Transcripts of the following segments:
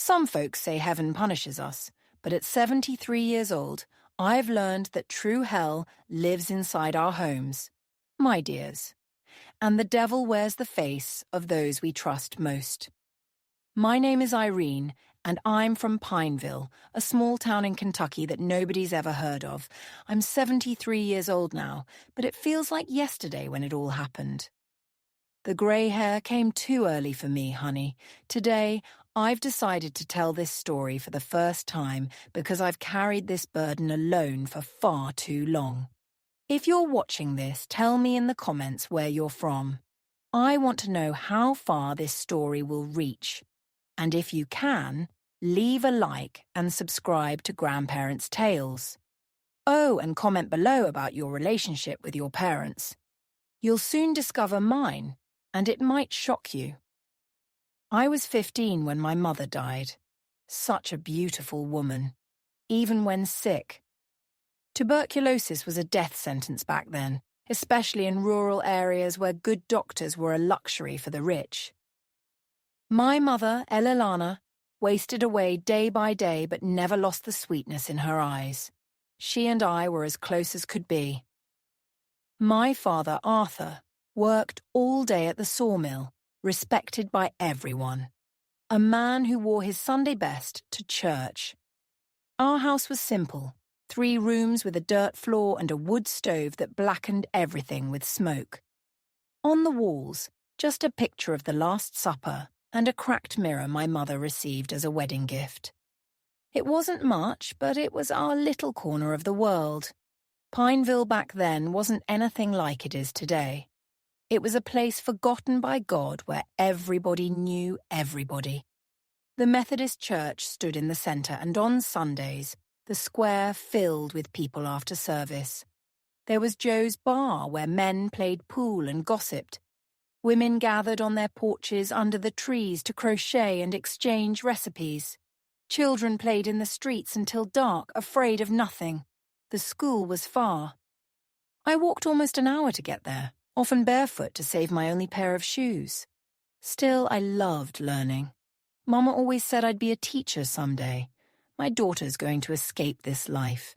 Some folks say heaven punishes us, but at 73 years old, I've learned that true hell lives inside our homes, my dears, and the devil wears the face of those we trust most. My name is Irene, and I'm from Pineville, a small town in Kentucky that nobody's ever heard of. I'm 73 years old now, but it feels like yesterday when it all happened. The grey hair came too early for me, honey. Today, I've decided to tell this story for the first time because I've carried this burden alone for far too long. If you're watching this, tell me in the comments where you're from. I want to know how far this story will reach. And if you can, leave a like and subscribe to Grandparents' Tales. Oh, and comment below about your relationship with your parents. You'll soon discover mine, and it might shock you. I was 15 when my mother died. Such a beautiful woman, even when sick. Tuberculosis was a death sentence back then, especially in rural areas where good doctors were a luxury for the rich. My mother, Elilana, wasted away day by day but never lost the sweetness in her eyes. She and I were as close as could be. My father, Arthur, worked all day at the sawmill, respected by everyone. A man who wore his Sunday best to church. Our house was simple, 3 rooms with a dirt floor and a wood stove that blackened everything with smoke. On the walls, just a picture of the Last Supper and a cracked mirror my mother received as a wedding gift. It wasn't much, but it was our little corner of the world. Pineville back then wasn't anything like it is today. It was a place forgotten by God where everybody knew everybody. The Methodist church stood in the centre, and on Sundays, the square filled with people after service. There was Joe's bar where men played pool and gossiped. Women gathered on their porches under the trees to crochet and exchange recipes. Children played in the streets until dark, afraid of nothing. The school was far. I walked almost an hour to get there, often barefoot to save my only pair of shoes. Still, I loved learning. Mama always said I'd be a teacher someday. My daughter's going to escape this life.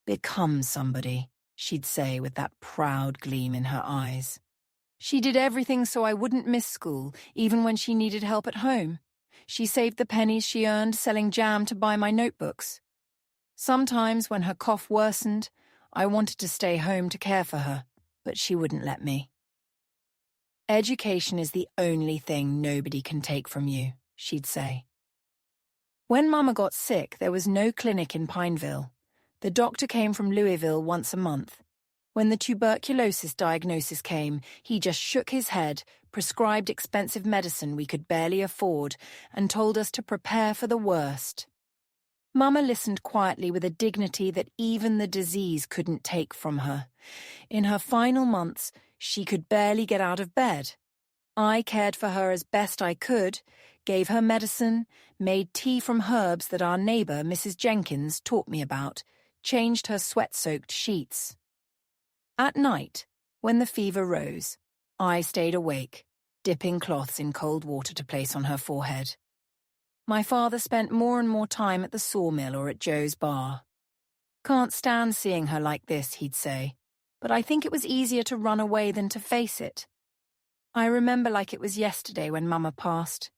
Become somebody, she'd say with that proud gleam in her eyes. She did everything so I wouldn't miss school, even when she needed help at home. She saved the pennies she earned selling jam to buy my notebooks. Sometimes, when her cough worsened, I wanted to stay home to care for her, but she wouldn't let me. Education is the only thing nobody can take from you, she'd say. When Mama got sick, there was no clinic in Pineville. The doctor came from Louisville once a month. When the tuberculosis diagnosis came, he just shook his head, prescribed expensive medicine we could barely afford, and told us to prepare for the worst. Mama listened quietly with a dignity that even the disease couldn't take from her. In her final months, she could barely get out of bed. I cared for her as best I could, gave her medicine, made tea from herbs that our neighbour, Mrs. Jenkins, taught me about, changed her sweat-soaked sheets. At night, when the fever rose, I stayed awake, dipping cloths in cold water to place on her forehead. My father spent more and more time at the sawmill or at Joe's bar. Can't stand seeing her like this, he'd say, but I think it was easier to run away than to face it. I remember like it was yesterday when Mama passed.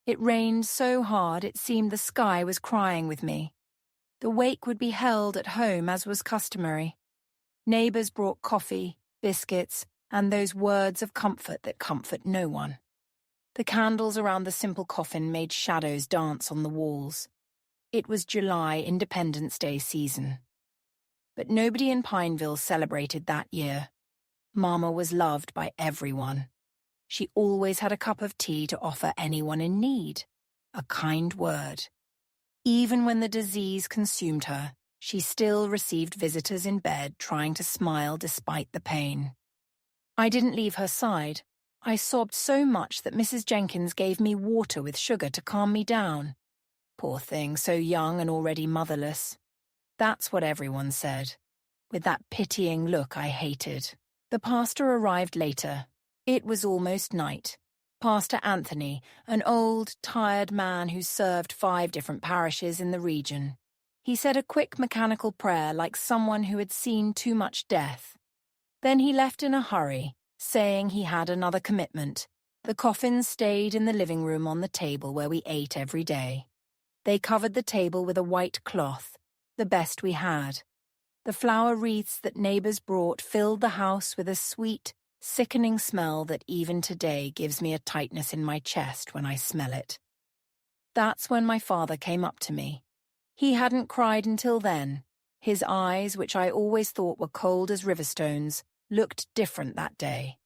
It rained so hard it seemed the sky was crying with me. The wake would be held at home as was customary. Neighbours brought coffee, biscuits, and those words of comfort that comfort no one. The candles around the simple coffin made shadows dance on the walls. It was July Independence Day season. But nobody in Pineville celebrated that year. Mama was loved by everyone. She always had a cup of tea to offer anyone in need, a kind word. Even when the disease consumed her, she still received visitors in bed trying to smile despite the pain. I didn't leave her side. I sobbed so much that Mrs. Jenkins gave me water with sugar to calm me down. Poor thing, so young and already motherless. That's what everyone said, with that pitying look I hated. The pastor arrived later. It was almost night. Pastor Anthony, an old, tired man who served 5 different parishes in the region. He said a quick mechanical prayer like someone who had seen too much death. Then he left in a hurry, saying he had another commitment. The coffins stayed in the living room on the table where we ate every day. They covered the table with a white cloth, the best we had. The flower wreaths that neighbors brought filled the house with a sweet, sickening smell that even today gives me a tightness in my chest when I smell it. That's when my father came up to me. He hadn't cried until then. His eyes, which I always thought were cold as river stones, looked different that day.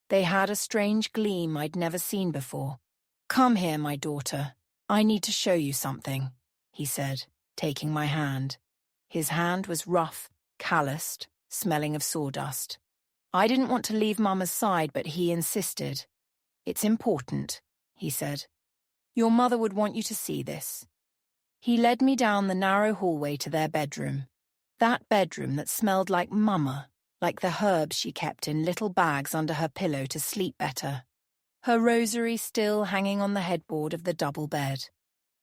They had a strange gleam I'd never seen before. "Come here, my daughter. I need to show you something," he said, taking my hand. His hand was rough, calloused, smelling of sawdust. I didn't want to leave Mama's side, but he insisted. "It's important," he said. "Your mother would want you to see this." He led me down the narrow hallway to their bedroom. That bedroom that smelled like Mama, like the herbs she kept in little bags under her pillow to sleep better. Her rosary still hanging on the headboard of the double bed.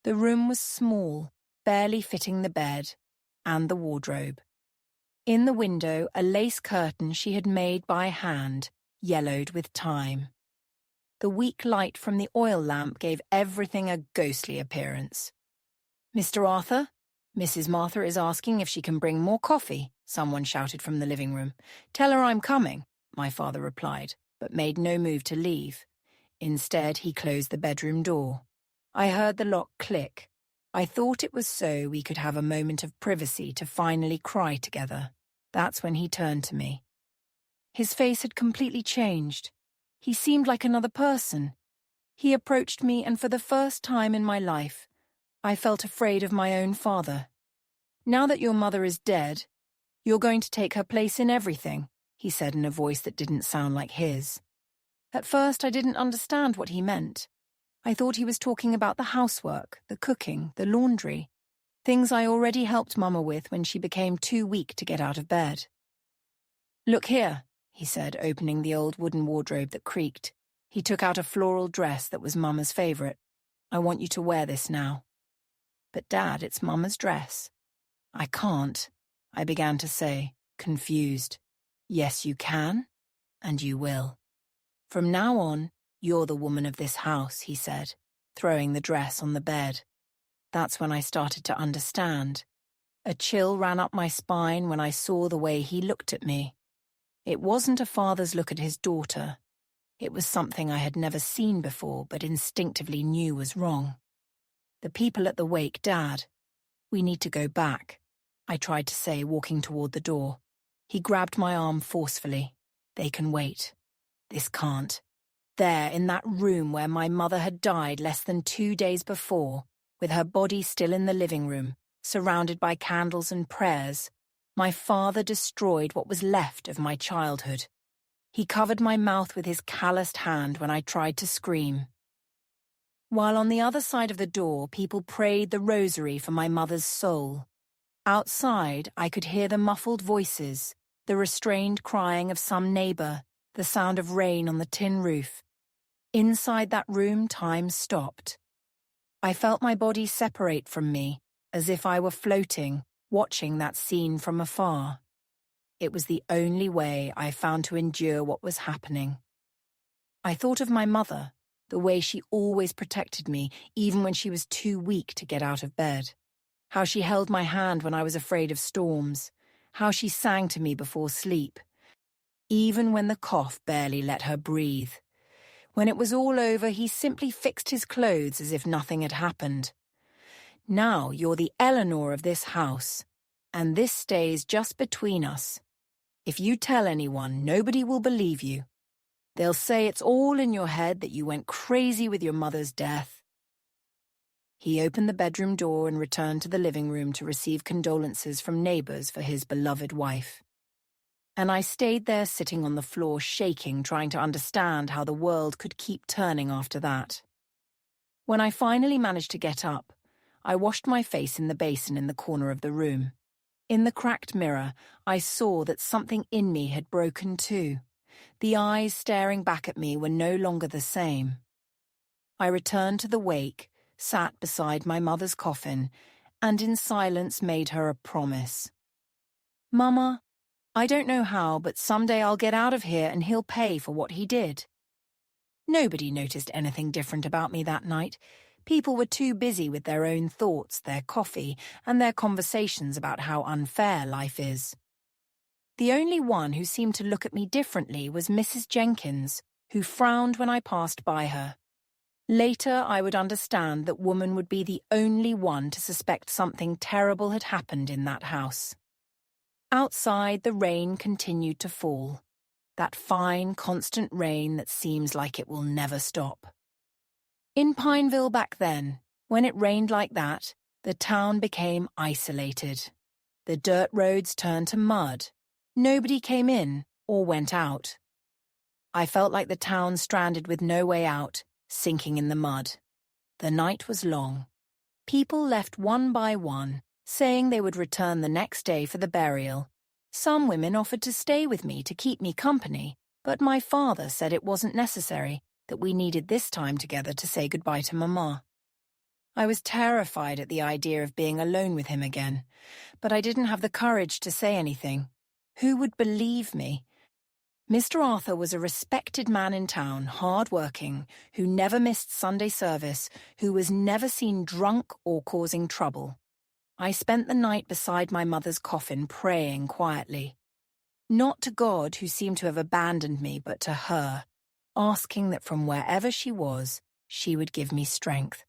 The room was small, barely fitting the bed and the wardrobe. In the window, a lace curtain she had made by hand, yellowed with time. The weak light from the oil lamp gave everything a ghostly appearance. "Mr. Arthur, Mrs. Martha is asking if she can bring more coffee," someone shouted from the living room. "Tell her I'm coming," my father replied, but made no move to leave. Instead, he closed the bedroom door. I heard the lock click. I thought it was so we could have a moment of privacy to finally cry together. That's when he turned to me. His face had completely changed. He seemed like another person. He approached me, and for the first time in my life, I felt afraid of my own father. "Now that your mother is dead, you're going to take her place in everything," he said in a voice that didn't sound like his. At first, I didn't understand what he meant. I thought he was talking about the housework, the cooking, the laundry, things I already helped Mama with when she became too weak to get out of bed. "Look here," he said, opening the old wooden wardrobe that creaked. He took out a floral dress that was Mama's favorite. "I want you to wear this now." "But Dad, it's Mama's dress." "I can't," I began to say, confused. "Yes, you can, and you will. From now on, you're the woman of this house," he said, throwing the dress on the bed. That's when I started to understand. A chill ran up my spine when I saw the way he looked at me. It wasn't a father's look at his daughter. It was something I had never seen before but instinctively knew was wrong. "The people at the wake, Dad. We need to go back," I tried to say, walking toward the door. He grabbed my arm forcefully. "They can wait. This can't." There, in that room where my mother had died less than 2 days before, with her body still in the living room, surrounded by candles and prayers, my father destroyed what was left of my childhood. He covered my mouth with his calloused hand when I tried to scream. While on the other side of the door, people prayed the rosary for my mother's soul. Outside, I could hear the muffled voices, the restrained crying of some neighbor, the sound of rain on the tin roof. Inside that room, time stopped. I felt my body separate from me, as if I were floating, watching that scene from afar. It was the only way I found to endure what was happening. I thought of my mother, the way she always protected me, even when she was too weak to get out of bed. How she held my hand when I was afraid of storms. How she sang to me before sleep. Even when the cough barely let her breathe. When it was all over, he simply fixed his clothes as if nothing had happened. "Now you're the Eleanor of this house, and this stays just between us. If you tell anyone, nobody will believe you. They'll say it's all in your head, that you went crazy with your mother's death." He opened the bedroom door and returned to the living room to receive condolences from neighbors for his beloved wife. And I stayed there sitting on the floor shaking, trying to understand how the world could keep turning after that. When I finally managed to get up, I washed my face in the basin in the corner of the room. In the cracked mirror, I saw that something in me had broken too. The eyes staring back at me were no longer the same. I returned to the wake, sat beside my mother's coffin, and in silence made her a promise. "Mama, I don't know how, but someday I'll get out of here and he'll pay for what he did." Nobody noticed anything different about me that night. People were too busy with their own thoughts, their coffee, and their conversations about how unfair life is. The only one who seemed to look at me differently was Mrs. Jenkins, who frowned when I passed by her. Later, I would understand that woman would be the only one to suspect something terrible had happened in that house. Outside, the rain continued to fall. That fine, constant rain that seems like it will never stop. In Pineville back then, when it rained like that, the town became isolated. The dirt roads turned to mud. Nobody came in or went out. I felt like the town stranded with no way out, sinking in the mud. The night was long. People left one by one, saying they would return the next day for the burial. Some women offered to stay with me to keep me company, but my father said it wasn't necessary, that we needed this time together to say goodbye to Mama. I was terrified at the idea of being alone with him again, but I didn't have the courage to say anything. Who would believe me? Mr. Arthur was a respected man in town, hard-working, who never missed Sunday service, who was never seen drunk or causing trouble. I spent the night beside my mother's coffin praying quietly. Not to God, who seemed to have abandoned me, but to her, asking that from wherever she was, she would give me strength.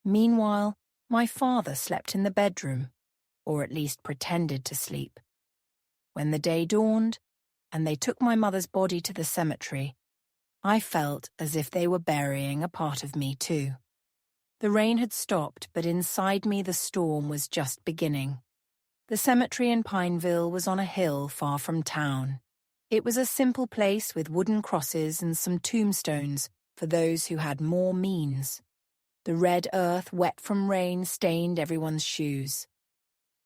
Meanwhile, my father slept in the bedroom, or at least pretended to sleep. When the day dawned, and they took my mother's body to the cemetery, I felt as if they were burying a part of me too. The rain had stopped, but inside me the storm was just beginning. The cemetery in Pineville was on a hill far from town. It was a simple place with wooden crosses and some tombstones for those who had more means. The red earth, wet from rain, stained everyone's shoes.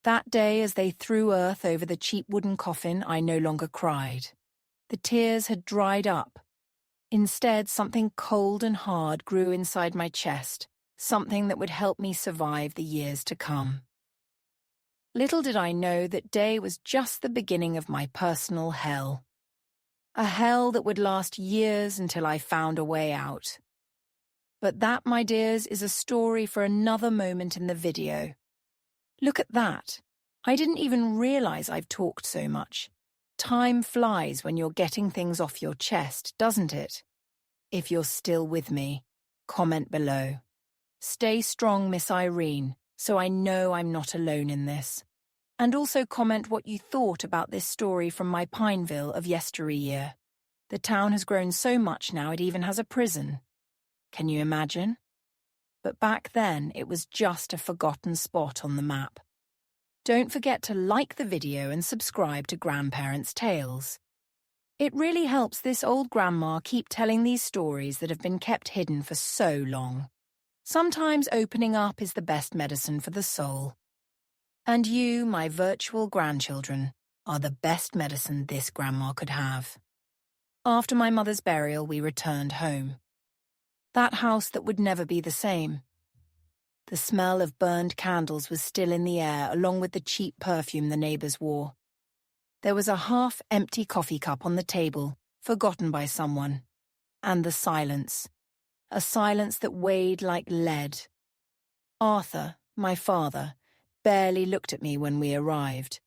That day, as they threw earth over the cheap wooden coffin, I no longer cried. The tears had dried up. Instead, something cold and hard grew inside my chest, something that would help me survive the years to come. Little did I know that day was just the beginning of my personal hell. A hell that would last years until I found a way out. But that, my dears, is a story for another moment in the video. Look at that. I didn't even realize I've talked so much. Time flies when you're getting things off your chest, doesn't it? If you're still with me, comment below. Stay strong, Miss Irene, so I know I'm not alone in this. And also comment what you thought about this story from my Pineville of yesteryear. The town has grown so much now it even has a prison. Can you imagine? But back then it was just a forgotten spot on the map. Don't forget to like the video and subscribe to Grandparents' Tales. It really helps this old grandma keep telling these stories that have been kept hidden for so long. Sometimes opening up is the best medicine for the soul. And you, my virtual grandchildren, are the best medicine this grandma could have. After my mother's burial, we returned home. That house that would never be the same. The smell of burned candles was still in the air, along with the cheap perfume the neighbors wore. There was a half-empty coffee cup on the table, forgotten by someone. And the silence. A silence that weighed like lead. Arthur, my father, barely looked at me when we arrived.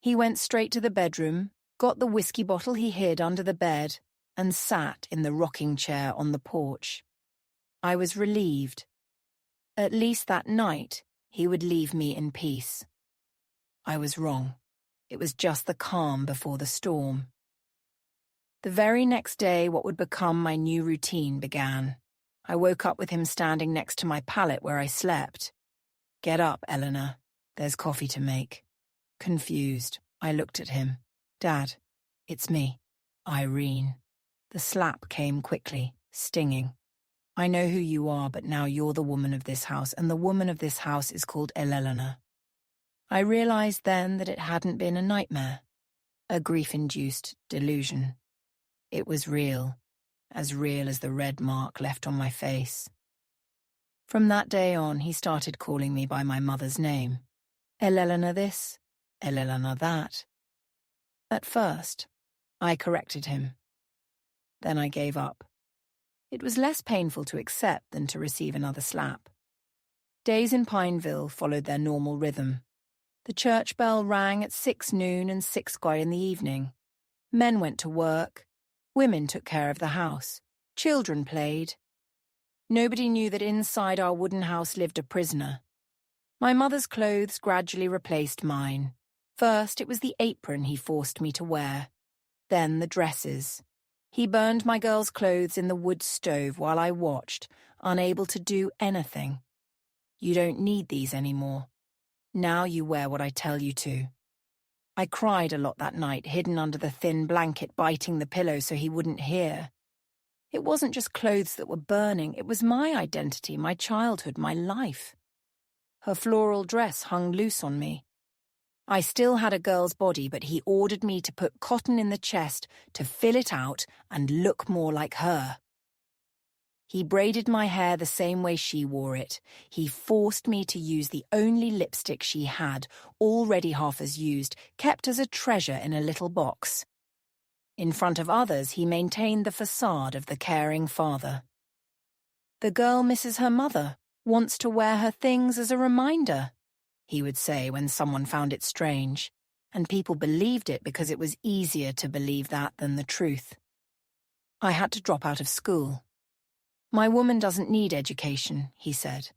He went straight to the bedroom, got the whiskey bottle he hid under the bed, and sat in the rocking chair on the porch. I was relieved. At least that night, he would leave me in peace. I was wrong. It was just the calm before the storm. The very next day, what would become my new routine began. I woke up with him standing next to my pallet where I slept. "Get up, Eleanor. There's coffee to make." Confused, I looked at him. "Dad, it's me, Irene." The slap came quickly, stinging. "I know who you are, but now you're the woman of this house, and the woman of this house is called Eleanor." I realized then that it hadn't been a nightmare, a grief-induced delusion. It was real. as real as the red mark left on my face. From that day on, he started calling me by my mother's name. Elena this, Elena that. At first, I corrected him. Then I gave up. It was less painful to accept than to receive another slap. Days in Pineville followed their normal rhythm. The church bell rang at 6 noon and 6 in the evening. Men went to work. Women took care of the house. Children played. Nobody knew that inside our wooden house lived a prisoner. My mother's clothes gradually replaced mine. First, it was the apron he forced me to wear. Then the dresses. He burned my girls' clothes in the wood stove while I watched, unable to do anything. You don't need these anymore. Now you wear what I tell you to. I cried a lot that night, hidden under the thin blanket, biting the pillow so he wouldn't hear. It wasn't just clothes that were burning, it was my identity, my childhood, my life. Her floral dress hung loose on me. I still had a girl's body, but he ordered me to put cotton in the chest to fill it out and look more like her. He braided my hair the same way she wore it. He forced me to use the only lipstick she had, already half as used, kept as a treasure in a little box. In front of others, he maintained the facade of the caring father. The girl misses her mother, wants to wear her things as a reminder, he would say when someone found it strange, and people believed it because it was easier to believe that than the truth. I had to drop out of school. My woman doesn't need education, he said.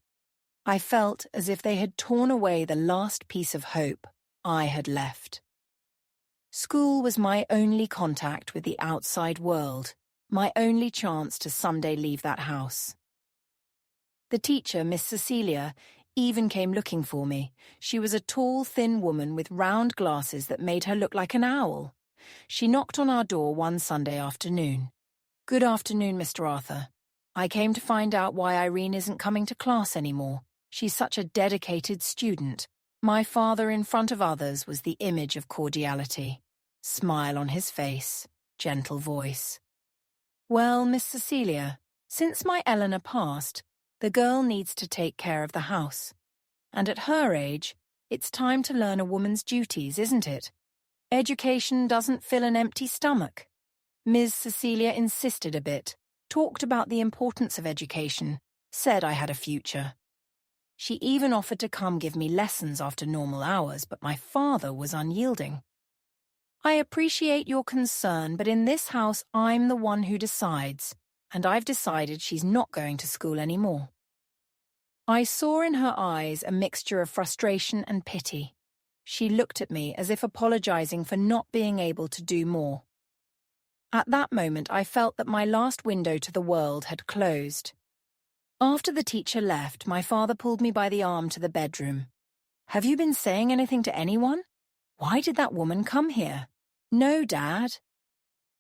I felt as if they had torn away the last piece of hope I had left. School was my only contact with the outside world, my only chance to someday leave that house. The teacher, Miss Cecilia, even came looking for me. She was a tall, thin woman with round glasses that made her look like an owl. She knocked on our door one Sunday afternoon. "Good afternoon, Mr. Arthur. I came to find out why Irene isn't coming to class anymore. She's such a dedicated student." My father in front of others was the image of cordiality. Smile on his face, gentle voice. "Well, Miss Cecilia, since my Eleanor passed, the girl needs to take care of the house. And at her age, it's time to learn a woman's duties, isn't it? Education doesn't fill an empty stomach." Ms. Cecilia insisted a bit, talked about the importance of education, said I had a future. She even offered to come give me lessons after normal hours, but my father was unyielding. "I appreciate your concern, but in this house I'm the one who decides, and I've decided she's not going to school anymore." I saw in her eyes a mixture of frustration and pity. She looked at me as if apologizing for not being able to do more. At that moment I felt that my last window to the world had closed. After the teacher left, my father pulled me by the arm to the bedroom. "Have you been saying anything to anyone? Why did that woman come here?" "No, Dad."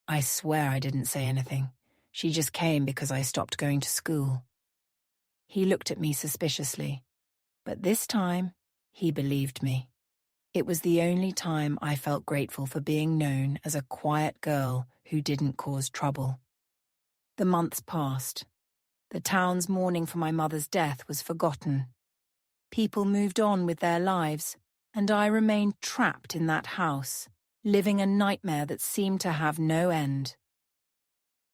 I swear I didn't say anything. She just came because I stopped going to school. He looked at me suspiciously, but this time he believed me. It was the only time I felt grateful for being known as a quiet girl who didn't cause trouble. The months passed. The town's mourning for my mother's death was forgotten. People moved on with their lives, and I remained trapped in that house, living a nightmare that seemed to have no end.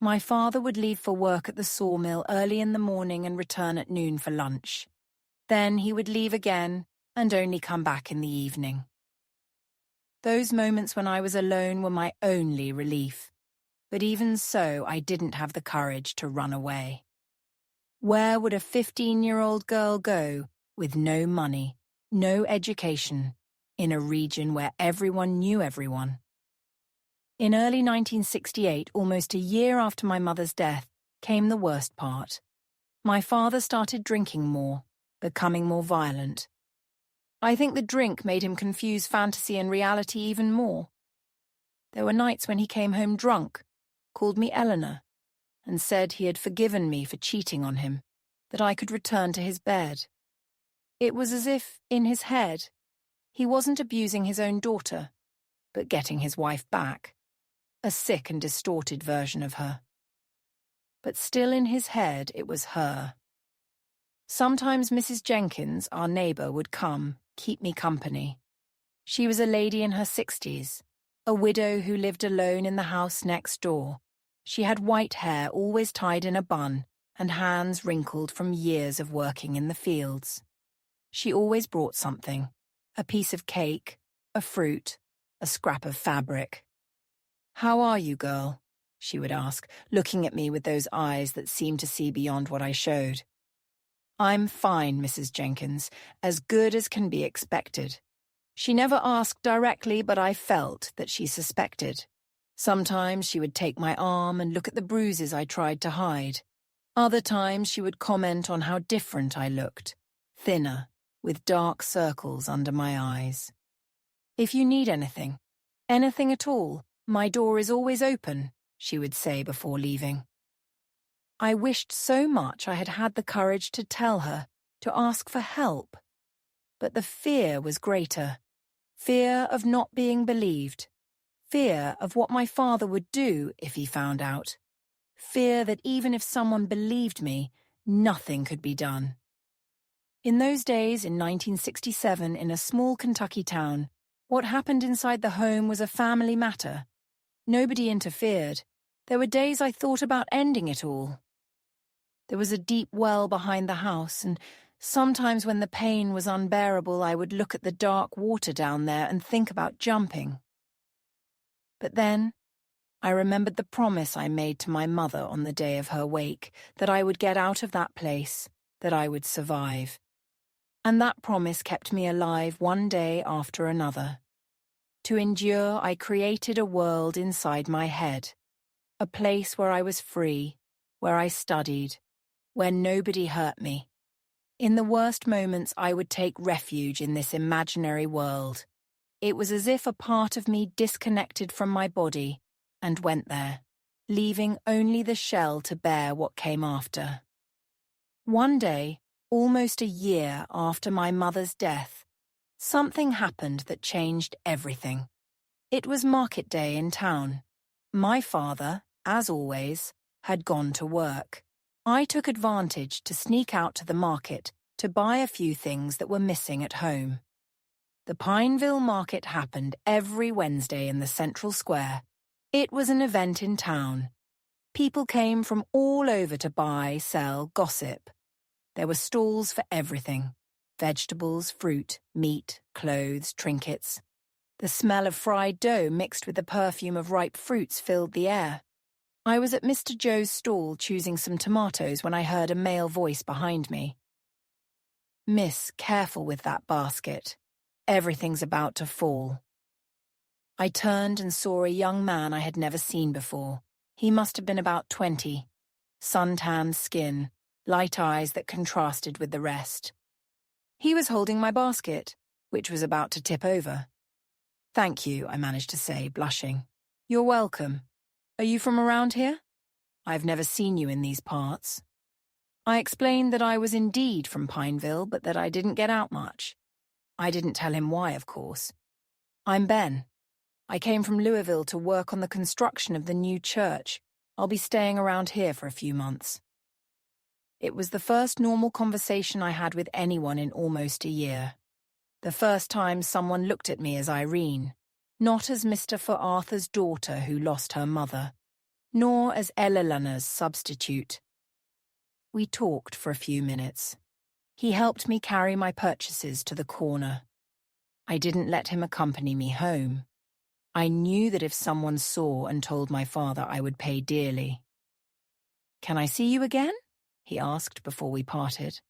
My father would leave for work at the sawmill early in the morning and return at noon for lunch. Then he would leave again and only come back in the evening. Those moments when I was alone were my only relief, but even so I didn't have the courage to run away. Where would a 15-year-old girl go with no money, no education, in a region where everyone knew everyone? In early 1968, almost a year after my mother's death, came the worst part. My father started drinking more, becoming more violent. I think the drink made him confuse fantasy and reality even more. There were nights when he came home drunk, called me Eleanor, and said he had forgiven me for cheating on him, that I could return to his bed. It was as if, in his head, he wasn't abusing his own daughter, but getting his wife back, a sick and distorted version of her. but still in his head it was her. Sometimes Mrs. Jenkins, our neighbour, would come, keep me company. She was a lady in her 60s, a widow who lived alone in the house next door. She had white hair always tied in a bun and hands wrinkled from years of working in the fields. She always brought something, a piece of cake, a fruit, a scrap of fabric. "How are you, girl?" she would ask, looking at me with those eyes that seemed to see beyond what I showed. "I'm fine, Mrs. Jenkins, as good as can be expected." She never asked directly, but I felt that she suspected. Sometimes she would take my arm and look at the bruises I tried to hide. Other times she would comment on how different I looked, thinner, with dark circles under my eyes. "If you need anything at all, my door is always open," she would say before leaving. I wished so much I had had the courage to tell her, to ask for help. But the fear was greater. Fear of not being believed. Fear of what my father would do if he found out. Fear that even if someone believed me, nothing could be done. In those days, in 1967, in a small Kentucky town, what happened inside the home was a family matter. Nobody interfered. There were days I thought about ending it all. There was a deep well behind the house, and sometimes when the pain was unbearable, I would look at the dark water down there and think about jumping. But then, I remembered the promise I made to my mother on the day of her wake, that I would get out of that place, that I would survive. And that promise kept me alive one day after another. To endure, I created a world inside my head, a place where I was free, where I studied, where nobody hurt me. In the worst moments, I would take refuge in this imaginary world. It was as if a part of me disconnected from my body and went there, leaving only the shell to bear what came after. One day, almost a year after my mother's death, something happened that changed everything. It was market day in town. My father, as always, had gone to work. I took advantage to sneak out to the market to buy a few things that were missing at home. The Pineville market happened every Wednesday in the central square. It was an event in town. People came from all over to buy, sell, gossip. There were stalls for everything: vegetables, fruit, meat, clothes, trinkets. The smell of fried dough mixed with the perfume of ripe fruits filled the air. I was at Mr. Joe's stall choosing some tomatoes when I heard a male voice behind me. "Miss, careful with that basket. Everything's about to fall." I turned and saw a young man I had never seen before. He must have been about 20. Sun-tanned skin, light eyes that contrasted with the rest. He was holding my basket, which was about to tip over. "Thank you," I managed to say, blushing. "You're welcome. Are you from around here? I've never seen you in these parts." I explained that I was indeed from Pineville, but that I didn't get out much. I didn't tell him why, of course. "I'm Ben. I came from Louisville to work on the construction of the new church. I'll be staying around here for a few months." It was the first normal conversation I had with anyone in almost a year. The first time someone looked at me as Irene, not as Mr. For Arthur's daughter who lost her mother, nor as Eleanor's substitute. We talked for a few minutes. He helped me carry my purchases to the corner. I didn't let him accompany me home. I knew that if someone saw and told my father, I would pay dearly. "Can I see you again?" he asked before we parted.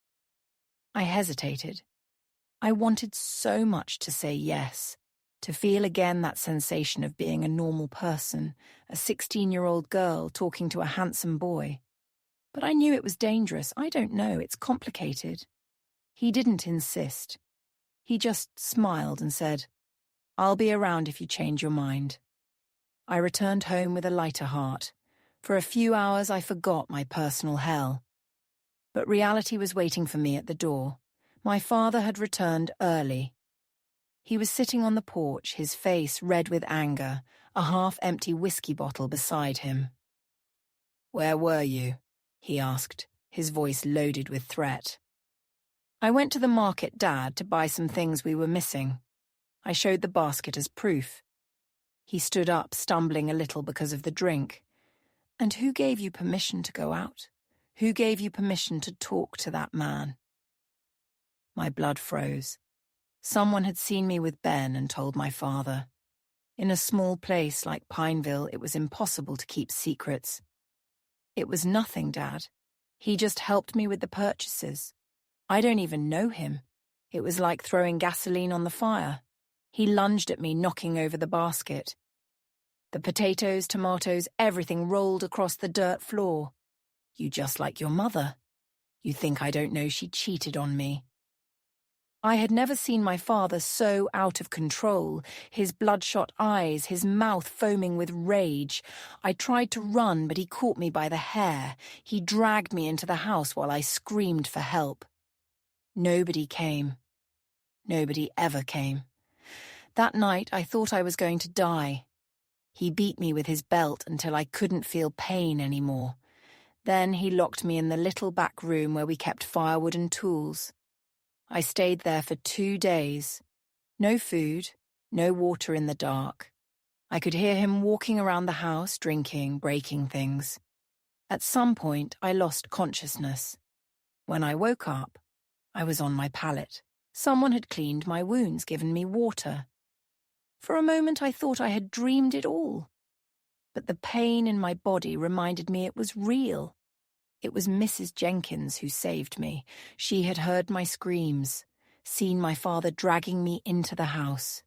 I hesitated. I wanted so much to say yes, to feel again that sensation of being a normal person, a 16-year-old girl talking to a handsome boy. But I knew it was dangerous. I don't know, it's complicated. He didn't insist. He just smiled and said, "I'll be around if you change your mind." I returned home with a lighter heart. For a few hours I forgot my personal hell. But reality was waiting for me at the door. My father had returned early. He was sitting on the porch, his face red with anger, a half-empty whiskey bottle beside him. "Where were you?" he asked, his voice loaded with threat. I went to the market, Dad, to buy some things we were missing. I showed the basket as proof. He stood up, stumbling a little because of the drink. And who gave you permission to go out? Who gave you permission to talk to that man? My blood froze. Someone had seen me with Ben and told my father. In a small place like Pineville, it was impossible to keep secrets. It was nothing, Dad. He just helped me with the purchases. I don't even know him. It was like throwing gasoline on the fire. He lunged at me, knocking over the basket. The potatoes, tomatoes, everything rolled across the dirt floor. You just like your mother. You think I don't know she cheated on me. I had never seen my father so out of control, his bloodshot eyes, his mouth foaming with rage. I tried to run, but he caught me by the hair. He dragged me into the house while I screamed for help. Nobody came. Nobody ever came. That night, I thought I was going to die. He beat me with his belt until I couldn't feel pain anymore. Then he locked me in the little back room where we kept firewood and tools. I stayed there for 2 days. No food, no water in the dark. I could hear him walking around the house, drinking, breaking things. At some point, I lost consciousness. When I woke up, I was on my pallet. Someone had cleaned my wounds, given me water. For a moment, I thought I had dreamed it all. But the pain in my body reminded me it was real. It was Mrs. Jenkins who saved me. She had heard my screams, seen my father dragging me into the house.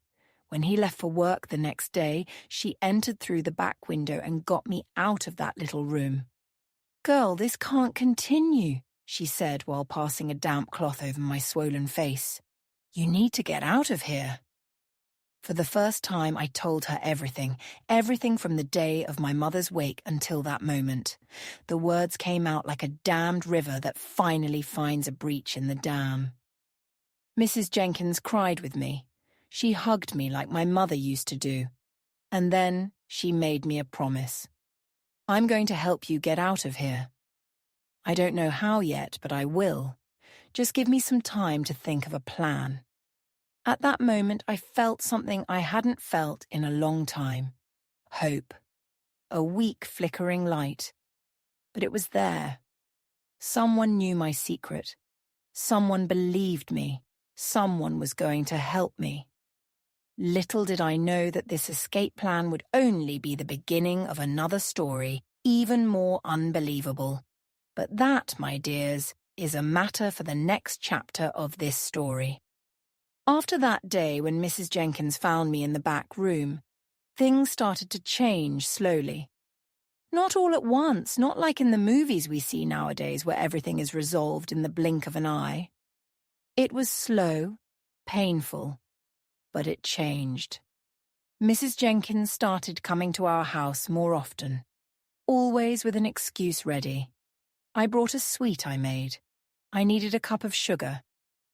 When he left for work the next day, she entered through the back window and got me out of that little room. "Girl, this can't continue," she said while passing a damp cloth over my swollen face. "You need to get out of here." For the first time, I told her everything from the day of my mother's wake until that moment. The words came out like a dammed river that finally finds a breach in the dam. Mrs. Jenkins cried with me. She hugged me like my mother used to do. And then she made me a promise. "I'm going to help you get out of here. I don't know how yet, but I will. Just give me some time to think of a plan." At that moment, I felt something I hadn't felt in a long time. Hope. A weak, flickering light. But it was there. Someone knew my secret. Someone believed me. Someone was going to help me. Little did I know that this escape plan would only be the beginning of another story, even more unbelievable. But that, my dears, is a matter for the next chapter of this story. After that day when Mrs. Jenkins found me in the back room, things started to change slowly. Not all at once, not like in the movies we see nowadays where everything is resolved in the blink of an eye. It was slow, painful, but it changed. Mrs. Jenkins started coming to our house more often, always with an excuse ready. I brought a sweet I made. I needed a cup of sugar.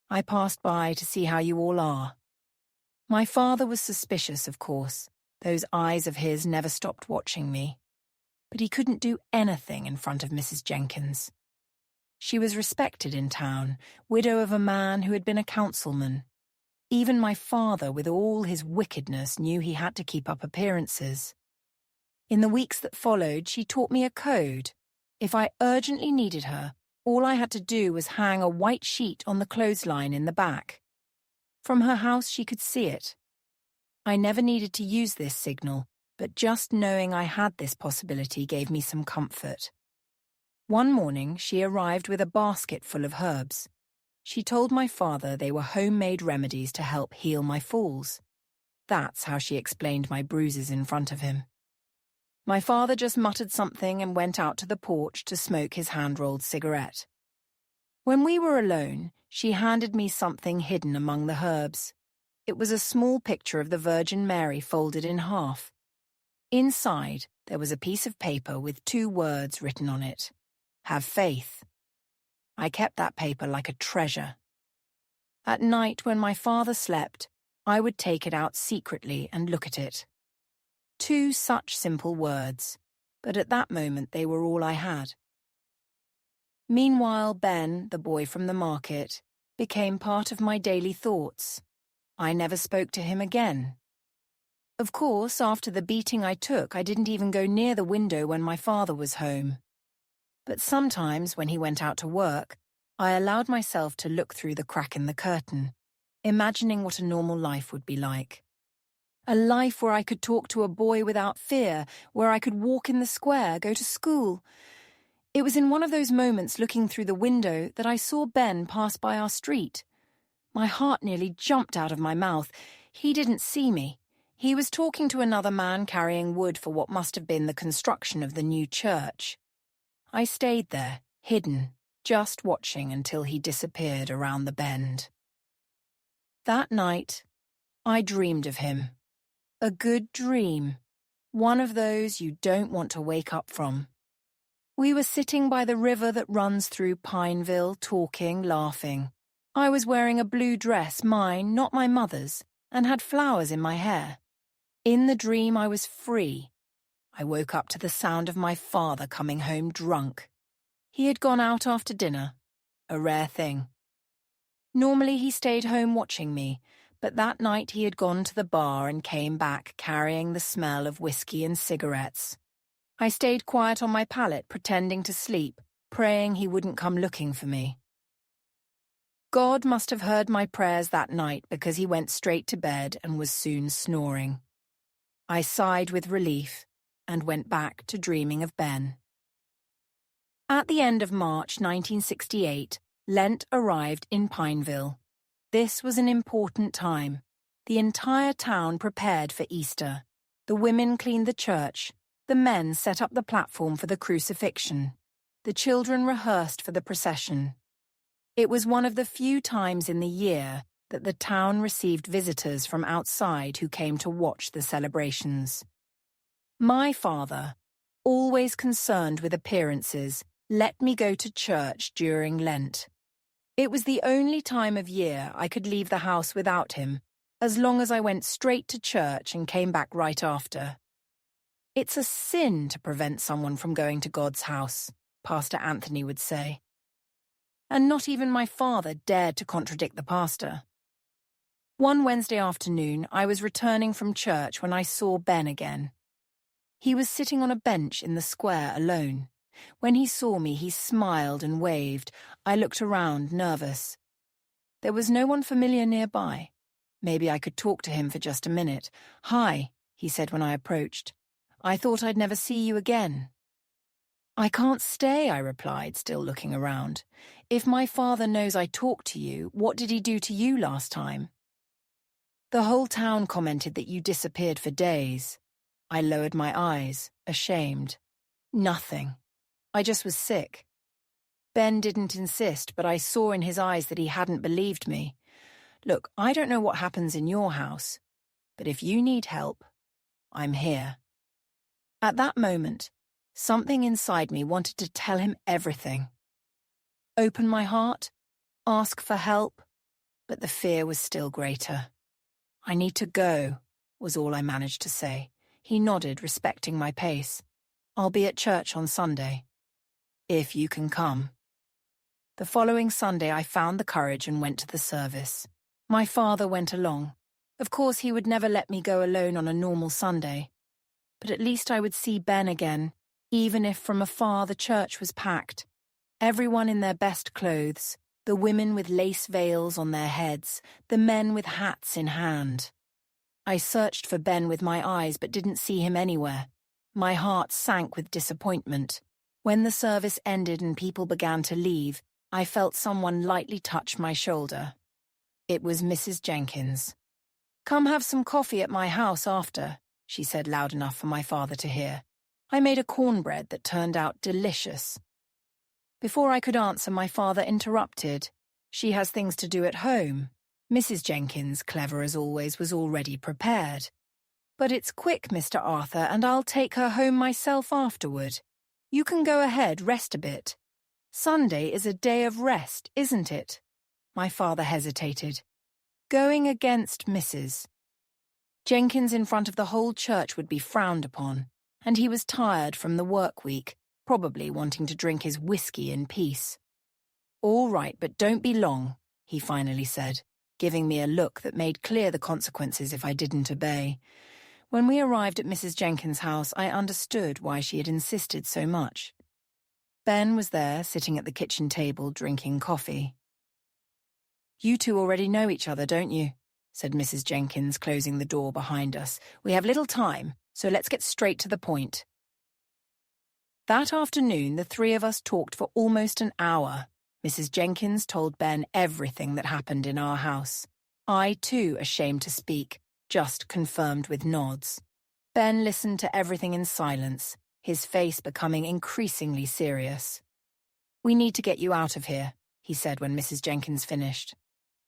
I passed by to see how you all are. My father was suspicious, of course. Those eyes of his never stopped watching me. But he couldn't do anything in front of Mrs. Jenkins. She was respected in town, widow of a man who had been a councilman. Even my father, with all his wickedness, knew he had to keep up appearances. In the weeks that followed, she taught me a code. If I urgently needed her, all I had to do was hang a white sheet on the clothesline in the back. From her house, she could see it. I never needed to use this signal, but just knowing I had this possibility gave me some comfort. One morning, she arrived with a basket full of herbs. She told my father they were homemade remedies to help heal my falls. That's how she explained my bruises in front of him. My father just muttered something and went out to the porch to smoke his hand-rolled cigarette. When we were alone, she handed me something hidden among the herbs. It was a small picture of the Virgin Mary folded in half. Inside, there was a piece of paper with 2 words written on it. Have faith. I kept that paper like a treasure. At night, when my father slept, I would take it out secretly and look at it. 2 such simple words, but at that moment they were all I had. Meanwhile, Ben, the boy from the market, became part of my daily thoughts. I never spoke to him again. Of course, after the beating I took, I didn't even go near the window when my father was home. But sometimes, when he went out to work, I allowed myself to look through the crack in the curtain, imagining what a normal life would be like. A life where I could talk to a boy without fear, where I could walk in the square, go to school. It was in one of those moments looking through the window that I saw Ben pass by our street. My heart nearly jumped out of my mouth. He didn't see me. He was talking to another man carrying wood for what must have been the construction of the new church. I stayed there, hidden, just watching until he disappeared around the bend. That night, I dreamed of him. A good dream. One of those you don't want to wake up from. We were sitting by the river that runs through Pineville, talking, laughing. I was wearing a blue dress, mine, not my mother's, and had flowers in my hair. In the dream, I was free. I woke up to the sound of my father coming home drunk. He had gone out after dinner, a rare thing. Normally he stayed home watching me, but that night he had gone to the bar and came back carrying the smell of whiskey and cigarettes. I stayed quiet on my pallet, pretending to sleep, praying he wouldn't come looking for me. God must have heard my prayers that night because he went straight to bed and was soon snoring. I sighed with relief and went back to dreaming of Ben. At the end of March 1968, Lent arrived in Pineville. This was an important time. The entire town prepared for Easter. The women cleaned the church. The men set up the platform for the crucifixion. The children rehearsed for the procession. It was one of the few times in the year that the town received visitors from outside who came to watch the celebrations. My father, always concerned with appearances, let me go to church during Lent. It was the only time of year I could leave the house without him, as long as I went straight to church and came back right after. It's a sin to prevent someone from going to God's house, Pastor Anthony would say. And not even my father dared to contradict the pastor. One Wednesday afternoon, I was returning from church when I saw Ben again. He was sitting on a bench in the square alone. When he saw me, he smiled and waved. I looked around, nervous. There was no one familiar nearby. Maybe I could talk to him for just a minute. "Hi," he said when I approached. "I thought I'd never see you again." "I can't stay," I replied, still looking around. "If my father knows I talked to you, what did he do to you last time?" "The whole town commented that you disappeared for days." I lowered my eyes, ashamed. "Nothing. I just was sick." Ben didn't insist, but I saw in his eyes that he hadn't believed me. "Look, I don't know what happens in your house, but if you need help, I'm here." At that moment, something inside me wanted to tell him everything. Open my heart, ask for help, but the fear was still greater. "I need to go," was all I managed to say. He nodded, respecting my pace. "I'll be at church on Sunday. If you can come." The following Sunday I found the courage and went to the service. My father went along. Of course he would never let me go alone on a normal Sunday. But at least I would see Ben again, even if from afar the church was packed. Everyone in their best clothes, the women with lace veils on their heads, the men with hats in hand. I searched for Ben with my eyes but didn't see him anywhere. My heart sank with disappointment. When the service ended and people began to leave, I felt someone lightly touch my shoulder. It was Mrs. Jenkins. "Come have some coffee at my house after," she said loud enough for my father to hear. I made a cornbread that turned out delicious. Before I could answer, my father interrupted. "She has things to do at home." Mrs. Jenkins, clever as always, was already prepared. "But it's quick, Mr. Arthur, and I'll take her home myself afterward. You can go ahead, rest a bit. Sunday is a day of rest, isn't it?" My father hesitated. Going against Mrs. Jenkins in front of the whole church would be frowned upon, and he was tired from the work week, probably wanting to drink his whiskey in peace. "All right, but don't be long," he finally said, giving me a look that made clear the consequences if I didn't obey. When we arrived at Mrs. Jenkins' house, I understood why she had insisted so much. Ben was there, sitting at the kitchen table, drinking coffee. "You two already know each other, don't you?" said Mrs. Jenkins, closing the door behind us. "We have little time, so let's get straight to the point." That afternoon, the three of us talked for almost an hour. Mrs. Jenkins told Ben everything that happened in our house. I, too, ashamed to speak, just confirmed with nods. Ben listened to everything in silence, his face becoming increasingly serious. "We need to get you out of here," he said when Mrs. Jenkins finished.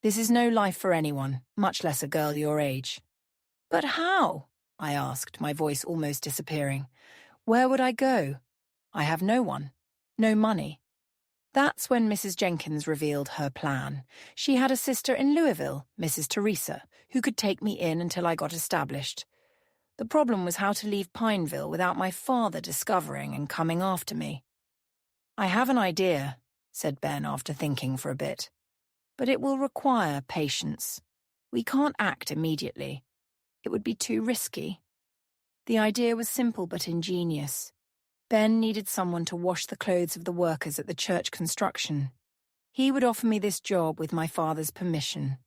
"This is no life for anyone, much less a girl your age." "But how?" I asked, my voice almost disappearing. "Where would I go? I have no one, no money." That's when Mrs. Jenkins revealed her plan. She had a sister in Louisville, Mrs. Teresa, who could take me in until I got established. The problem was how to leave Pineville without my father discovering and coming after me. "I have an idea," said Ben after thinking for a bit. "But it will require patience. We can't act immediately. It would be too risky." The idea was simple but ingenious. Ben needed someone to wash the clothes of the workers at the church construction. He would offer me this job with my father's permission.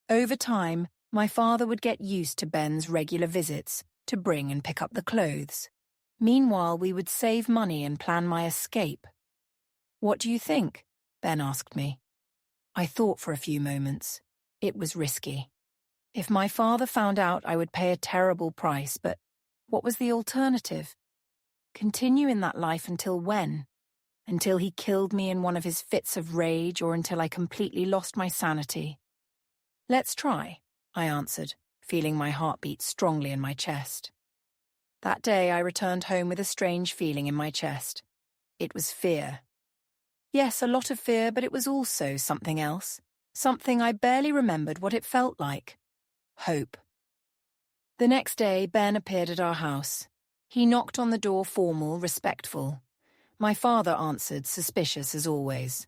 Over time, my father would get used to Ben's regular visits to bring and pick up the clothes. Meanwhile, we would save money and plan my escape. "What do you think?" Ben asked me. I thought for a few moments. It was risky. If my father found out, I would pay a terrible price, but what was the alternative? Continue in that life until when? Until he killed me in one of his fits of rage, or until I completely lost my sanity? "Let's try," I answered, feeling my heart beat strongly in my chest. That day I returned home with a strange feeling in my chest. It was fear. Yes, a lot of fear, but it was also something else. Something I barely remembered what it felt like. Hope. The next day, Ben appeared at our house. He knocked on the door, formal, respectful. My father answered, suspicious as always.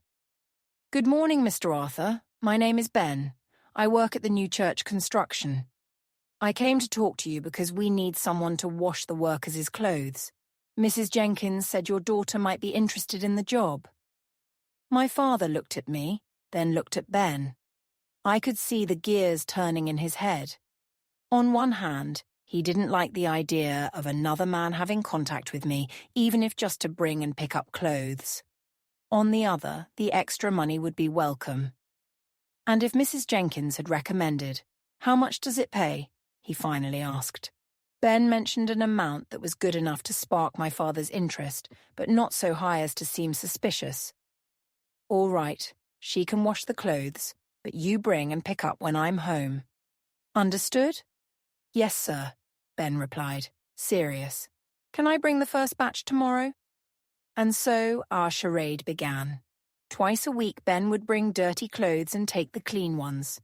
"Good morning, Mr. Arthur. My name is Ben. I work at the new church construction. I came to talk to you because we need someone to wash the workers' clothes. Mrs. Jenkins said your daughter might be interested in the job." My father looked at me, then looked at Ben. I could see the gears turning in his head. On one hand, he didn't like the idea of another man having contact with me, even if just to bring and pick up clothes. On the other, the extra money would be welcome. "And if Mrs. Jenkins had recommended, how much does it pay?" he finally asked. Ben mentioned an amount that was good enough to spark my father's interest, but not so high as to seem suspicious. "All right, she can wash the clothes, but you bring and pick up when I'm home." "Understood?" "Yes, sir," Ben replied, serious. "Can I bring the first batch tomorrow?" And so our charade began. Twice a week, Ben would bring dirty clothes and take the clean ones.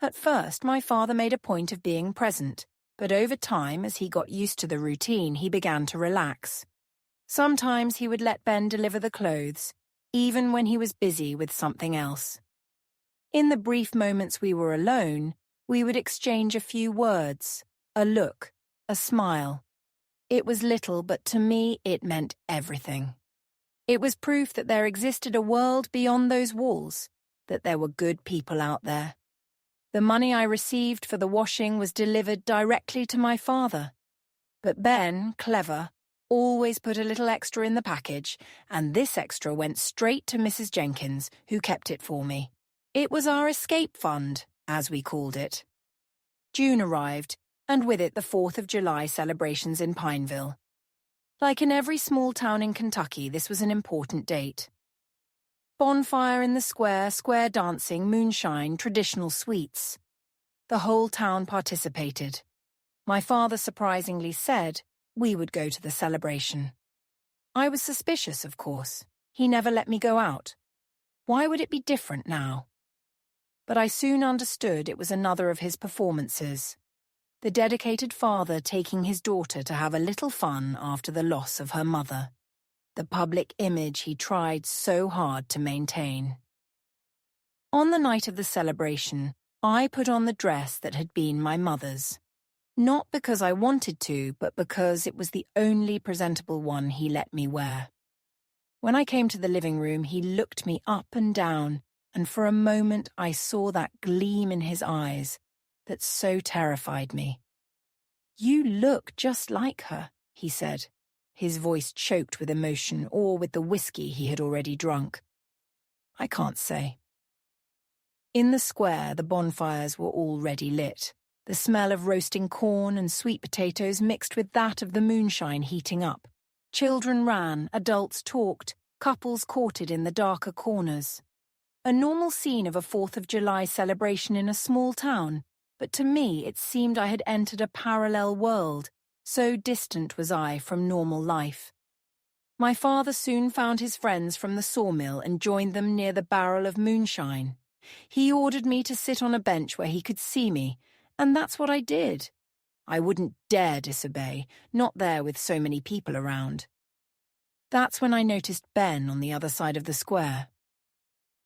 At first, my father made a point of being present, but over time, as he got used to the routine, he began to relax. Sometimes he would let Ben deliver the clothes, even when he was busy with something else. In the brief moments we were alone, we would exchange a few words, a look, a smile. It was little, but to me it meant everything. It was proof that there existed a world beyond those walls, that there were good people out there. The money I received for the washing was delivered directly to my father. But Ben, clever, always put a little extra in the package, and this extra went straight to Mrs. Jenkins, who kept it for me. It was our escape fund, as we called it. June arrived, and with it the 4th of July celebrations in Pineville. Like in every small town in Kentucky, this was an important date. Bonfire in the square, square dancing, moonshine, traditional sweets. The whole town participated. My father surprisingly said we would go to the celebration. I was suspicious, of course. He never let me go out. Why would it be different now? But I soon understood it was another of his performances. The dedicated father taking his daughter to have a little fun after the loss of her mother. the public image he tried so hard to maintain. On the night of the celebration, I put on the dress that had been my mother's. Not because I wanted to, but because it was the only presentable one he let me wear. When I came to the living room, he looked me up and down, and for a moment I saw that gleam in his eyes that so terrified me. "You look just like her," he said, his voice choked with emotion or with the whiskey he had already drunk. "I can't say." In the square, the bonfires were already lit, the smell of roasting corn and sweet potatoes mixed with that of the moonshine heating up. Children ran, adults talked, couples courted in the darker corners. A normal scene of a 4th of July celebration in a small town, but to me it seemed I had entered a parallel world, so distant was I from normal life. My father soon found his friends from the sawmill and joined them near the barrel of moonshine. He ordered me to sit on a bench where he could see me, and that's what I did. I wouldn't dare disobey, not there with so many people around. That's when I noticed Ben on the other side of the square.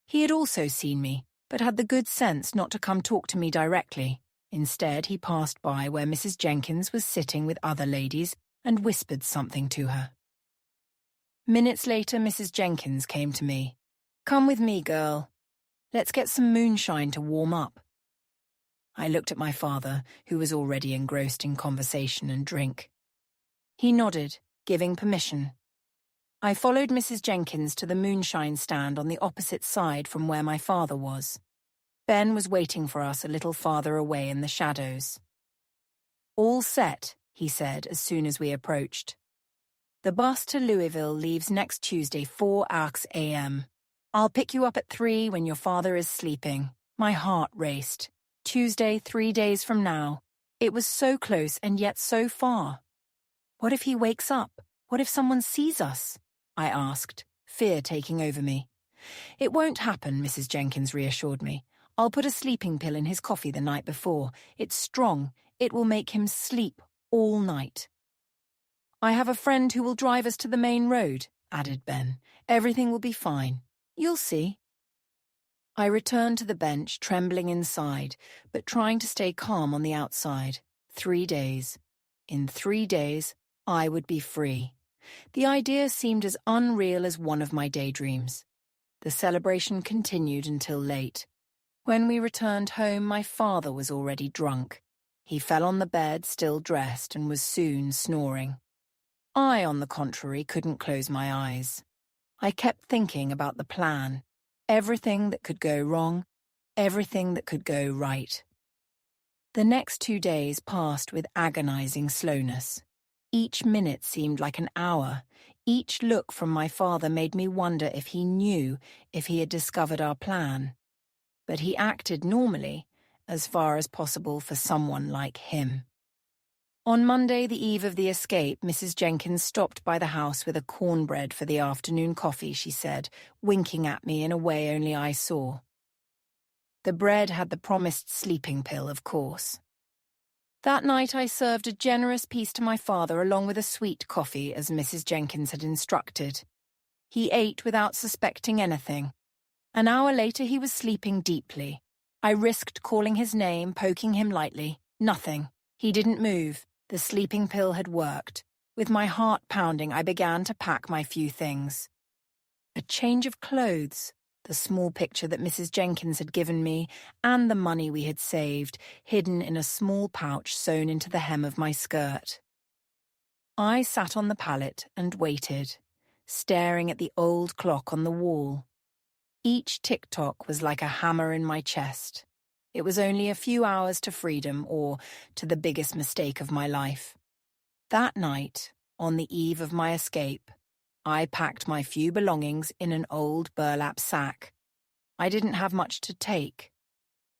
He had also seen me, but had the good sense not to come talk to me directly. Instead, he passed by where Mrs. Jenkins was sitting with other ladies and whispered something to her. Minutes later, Mrs. Jenkins came to me. "Come with me, girl. Let's get some moonshine to warm up." I looked at my father, who was already engrossed in conversation and drink. He nodded, giving permission. I followed Mrs. Jenkins to the moonshine stand on the opposite side from where my father was. Ben was waiting for us a little farther away in the shadows. "All set," he said as soon as we approached. "The bus to Louisville leaves next Tuesday 4:00 a.m. I'll pick you up at 3 when your father is sleeping." My heart raced. Tuesday, 3 days from now. It was so close and yet so far. What if he wakes up? What if someone sees us? I asked, fear taking over me. "It won't happen," Mrs. Jenkins reassured me. "I'll put a sleeping pill in his coffee the night before. It's strong. It will make him sleep all night." "I have a friend who will drive us to the main road," added Ben. "Everything will be fine. You'll see." I returned to the bench, trembling inside, but trying to stay calm on the outside. 3 days. In 3 days, I would be free. The idea seemed as unreal as one of my daydreams. The celebration continued until late. When we returned home, my father was already drunk. He fell on the bed, still dressed, and was soon snoring. I, on the contrary, couldn't close my eyes. I kept thinking about the plan. Everything that could go wrong, everything that could go right. The next 2 days passed with agonizing slowness. Each minute seemed like an hour. Each look from my father made me wonder if he knew, if he had discovered our plan. But he acted normally, as far as possible for someone like him. On Monday, the eve of the escape, Mrs. Jenkins stopped by the house with a cornbread for the afternoon coffee, she said, winking at me in a way only I saw. The bread had the promised sleeping pill, of course. That night I served a generous piece to my father along with a sweet coffee, as Mrs. Jenkins had instructed. He ate without suspecting anything. An hour later he was sleeping deeply. I risked calling his name, poking him lightly. Nothing. He didn't move. The sleeping pill had worked. With my heart pounding, I began to pack my few things. A change of clothes, the small picture that Mrs. Jenkins had given me, and the money we had saved, hidden in a small pouch sewn into the hem of my skirt. I sat on the pallet and waited, staring at the old clock on the wall. Each tick-tock was like a hammer in my chest. It was only a few hours to freedom, or to the biggest mistake of my life. That night, on the eve of my escape, I packed my few belongings in an old burlap sack. I didn't have much to take.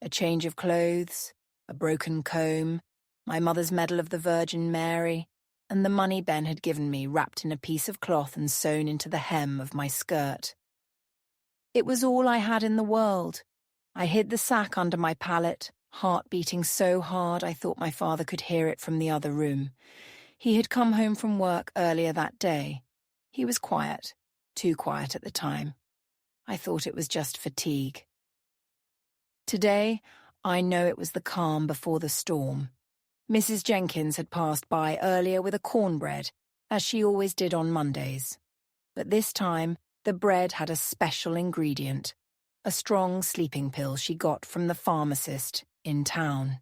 A change of clothes, a broken comb, my mother's medal of the Virgin Mary, and the money Ben had given me wrapped in a piece of cloth and sewn into the hem of my skirt. It was all I had in the world. I hid the sack under my pallet, heart beating so hard I thought my father could hear it from the other room. He had come home from work earlier that day. He was quiet, too quiet at the time. I thought it was just fatigue. Today, I know it was the calm before the storm. Mrs. Jenkins had passed by earlier with a cornbread, as she always did on Mondays. But this time, the bread had a special ingredient, a strong sleeping pill she got from the pharmacist in town.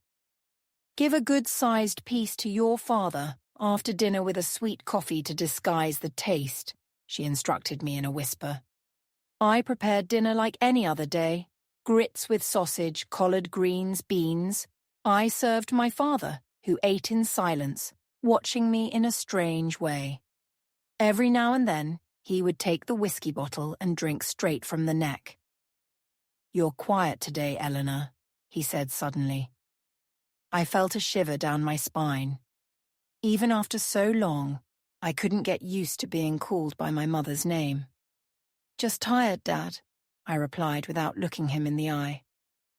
Give a good-sized piece to your father after dinner with a sweet coffee to disguise the taste, she instructed me in a whisper. I prepared dinner like any other day. Grits with sausage, collard greens, beans. I served my father, who ate in silence, watching me in a strange way. Every now and then, he would take the whiskey bottle and drink straight from the neck. "You're quiet today, Eleanor," he said suddenly. I felt a shiver down my spine. Even after so long, I couldn't get used to being called by my mother's name. "Just tired, Dad," I replied without looking him in the eye.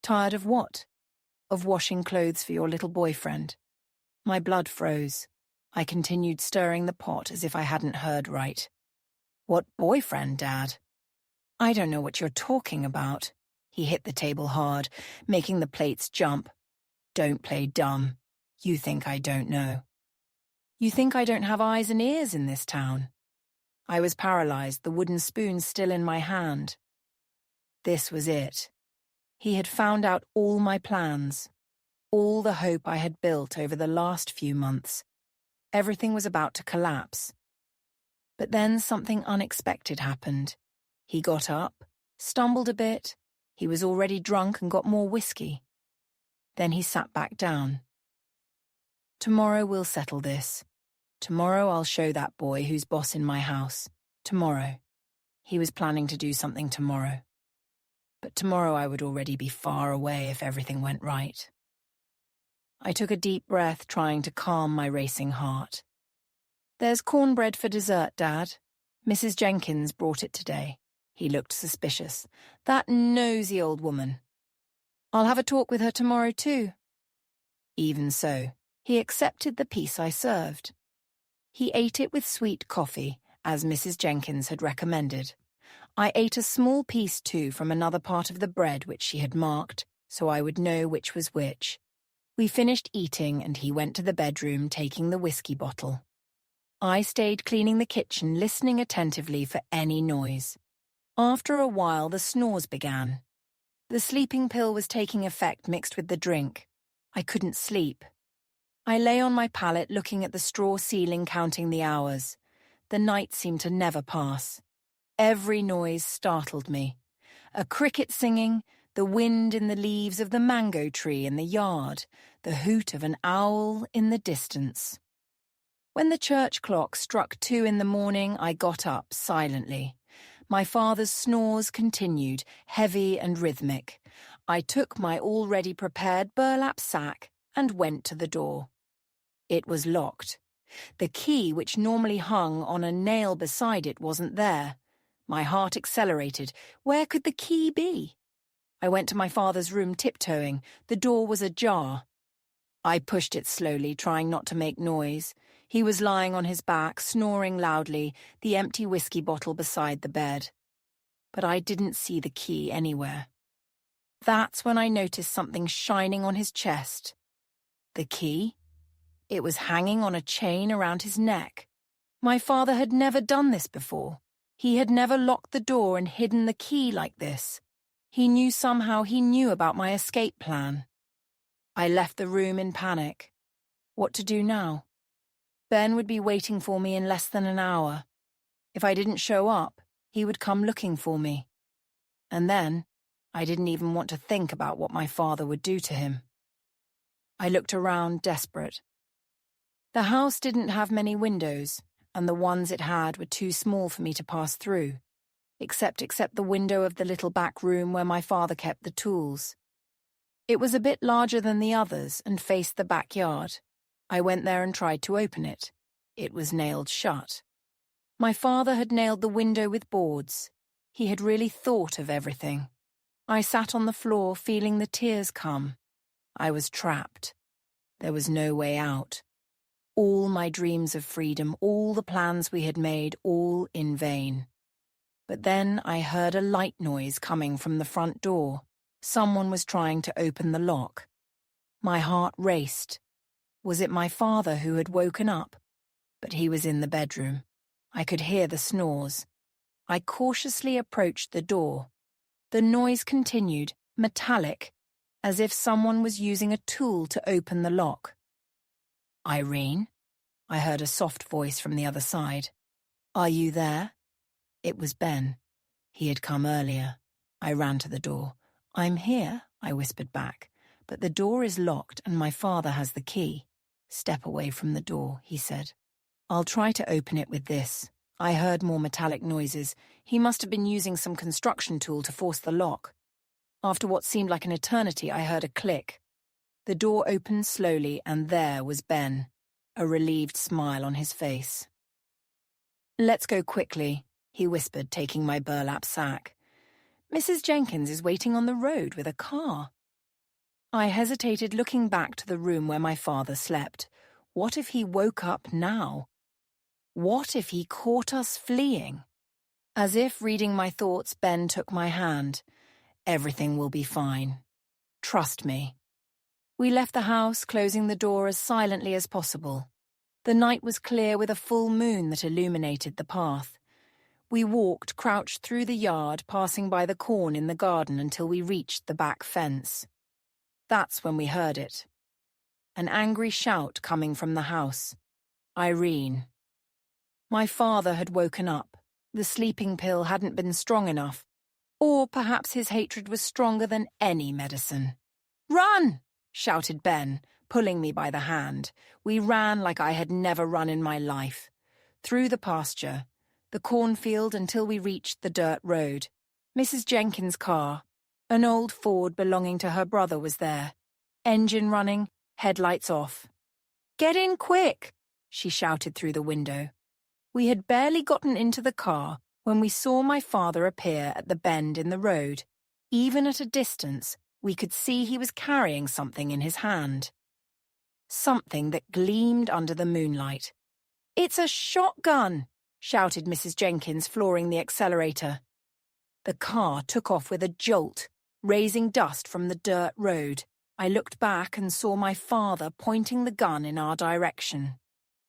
"Tired of what?" "Of washing clothes for your little boyfriend." My blood froze. I continued stirring the pot as if I hadn't heard right. "What boyfriend, Dad?" "I don't know what you're talking about." He hit the table hard, making the plates jump. "Don't play dumb. You think I don't know." "You think I don't have eyes and ears in this town?" I was paralyzed, the wooden spoon still in my hand. This was it. He had found out all my plans, all the hope I had built over the last few months. Everything was about to collapse. But then something unexpected happened. He got up, stumbled a bit. He was already drunk and got more whiskey. Then he sat back down. "Tomorrow we'll settle this. Tomorrow I'll show that boy who's boss in my house. Tomorrow." He was planning to do something tomorrow. But tomorrow I would already be far away if everything went right. I took a deep breath, trying to calm my racing heart. "There's cornbread for dessert, Dad. Mrs. Jenkins brought it today." He looked suspicious. "That nosy old woman." "I'll have a talk with her tomorrow too." Even so, he accepted the piece I served. He ate it with sweet coffee, as Mrs. Jenkins had recommended. I ate a small piece too from another part of the bread which she had marked, so I would know which was which. We finished eating and he went to the bedroom, taking the whiskey bottle. I stayed cleaning the kitchen, listening attentively for any noise. After a while, the snores began. The sleeping pill was taking effect mixed with the drink. I couldn't sleep. I lay on my pallet looking at the straw ceiling, counting the hours. The night seemed to never pass. Every noise startled me. A cricket singing, the wind in the leaves of the mango tree in the yard, the hoot of an owl in the distance. When the church clock struck 2 in the morning, I got up silently. My father's snores continued, heavy and rhythmic. I took my already prepared burlap sack and went to the door. It was locked. The key, which normally hung on a nail beside it, wasn't there. My heart accelerated. Where could the key be? I went to my father's room tiptoeing. The door was ajar. I pushed it slowly, trying not to make noise. He was lying on his back, snoring loudly, the empty whiskey bottle beside the bed. But I didn't see the key anywhere. That's when I noticed something shining on his chest. The key? It was hanging on a chain around his neck. My father had never done this before. He had never locked the door and hidden the key like this. He knew somehow he knew about my escape plan. I left the room in panic. What to do now? Ben would be waiting for me in less than an hour. If I didn't show up, he would come looking for me. And then, I didn't even want to think about what my father would do to him. I looked around, desperate. The house didn't have many windows, and the ones it had were too small for me to pass through, except the window of the little back room where my father kept the tools. It was a bit larger than the others and faced the backyard. I went there and tried to open it. It was nailed shut. My father had nailed the window with boards. He had really thought of everything. I sat on the floor, feeling the tears come. I was trapped. There was no way out. All my dreams of freedom, all the plans we had made, all in vain. But then I heard a light noise coming from the front door. Someone was trying to open the lock. My heart raced. Was it my father who had woken up? But he was in the bedroom. I could hear the snores. I cautiously approached the door. The noise continued, metallic, as if someone was using a tool to open the lock. "Irene?" I heard a soft voice from the other side. "Are you there?" It was Ben. He had come earlier. I ran to the door. "I'm here," I whispered back, "but the door is locked and my father has the key." "Step away from the door," he said. "I'll try to open it with this." I heard more metallic noises. He must have been using some construction tool to force the lock. After what seemed like an eternity, I heard a click. The door opened slowly, and there was Ben, a relieved smile on his face. "Let's go quickly," he whispered, taking my burlap sack. "Mrs. Jenkins is waiting on the road with a car." I hesitated, looking back to the room where my father slept. What if he woke up now? What if he caught us fleeing? As if reading my thoughts, Ben took my hand. "Everything will be fine. Trust me." We left the house, closing the door as silently as possible. The night was clear with a full moon that illuminated the path. We walked, crouched through the yard, passing by the corn in the garden until we reached the back fence. That's when we heard it. An angry shout coming from the house. Irene. My father had woken up. The sleeping pill hadn't been strong enough. Or perhaps his hatred was stronger than any medicine. "Run!" shouted Ben, pulling me by the hand. We ran like I had never run in my life. Through the pasture, the cornfield until we reached the dirt road. Mrs. Jenkins' car, an old Ford belonging to her brother, was there. Engine running, headlights off. "Get in quick!" she shouted through the window. We had barely gotten into the car when we saw my father appear at the bend in the road. Even at a distance, we could see he was carrying something in his hand. Something that gleamed under the moonlight. "It's a shotgun!" shouted Mrs. Jenkins, flooring the accelerator. The car took off with a jolt, raising dust from the dirt road. I looked back and saw my father pointing the gun in our direction.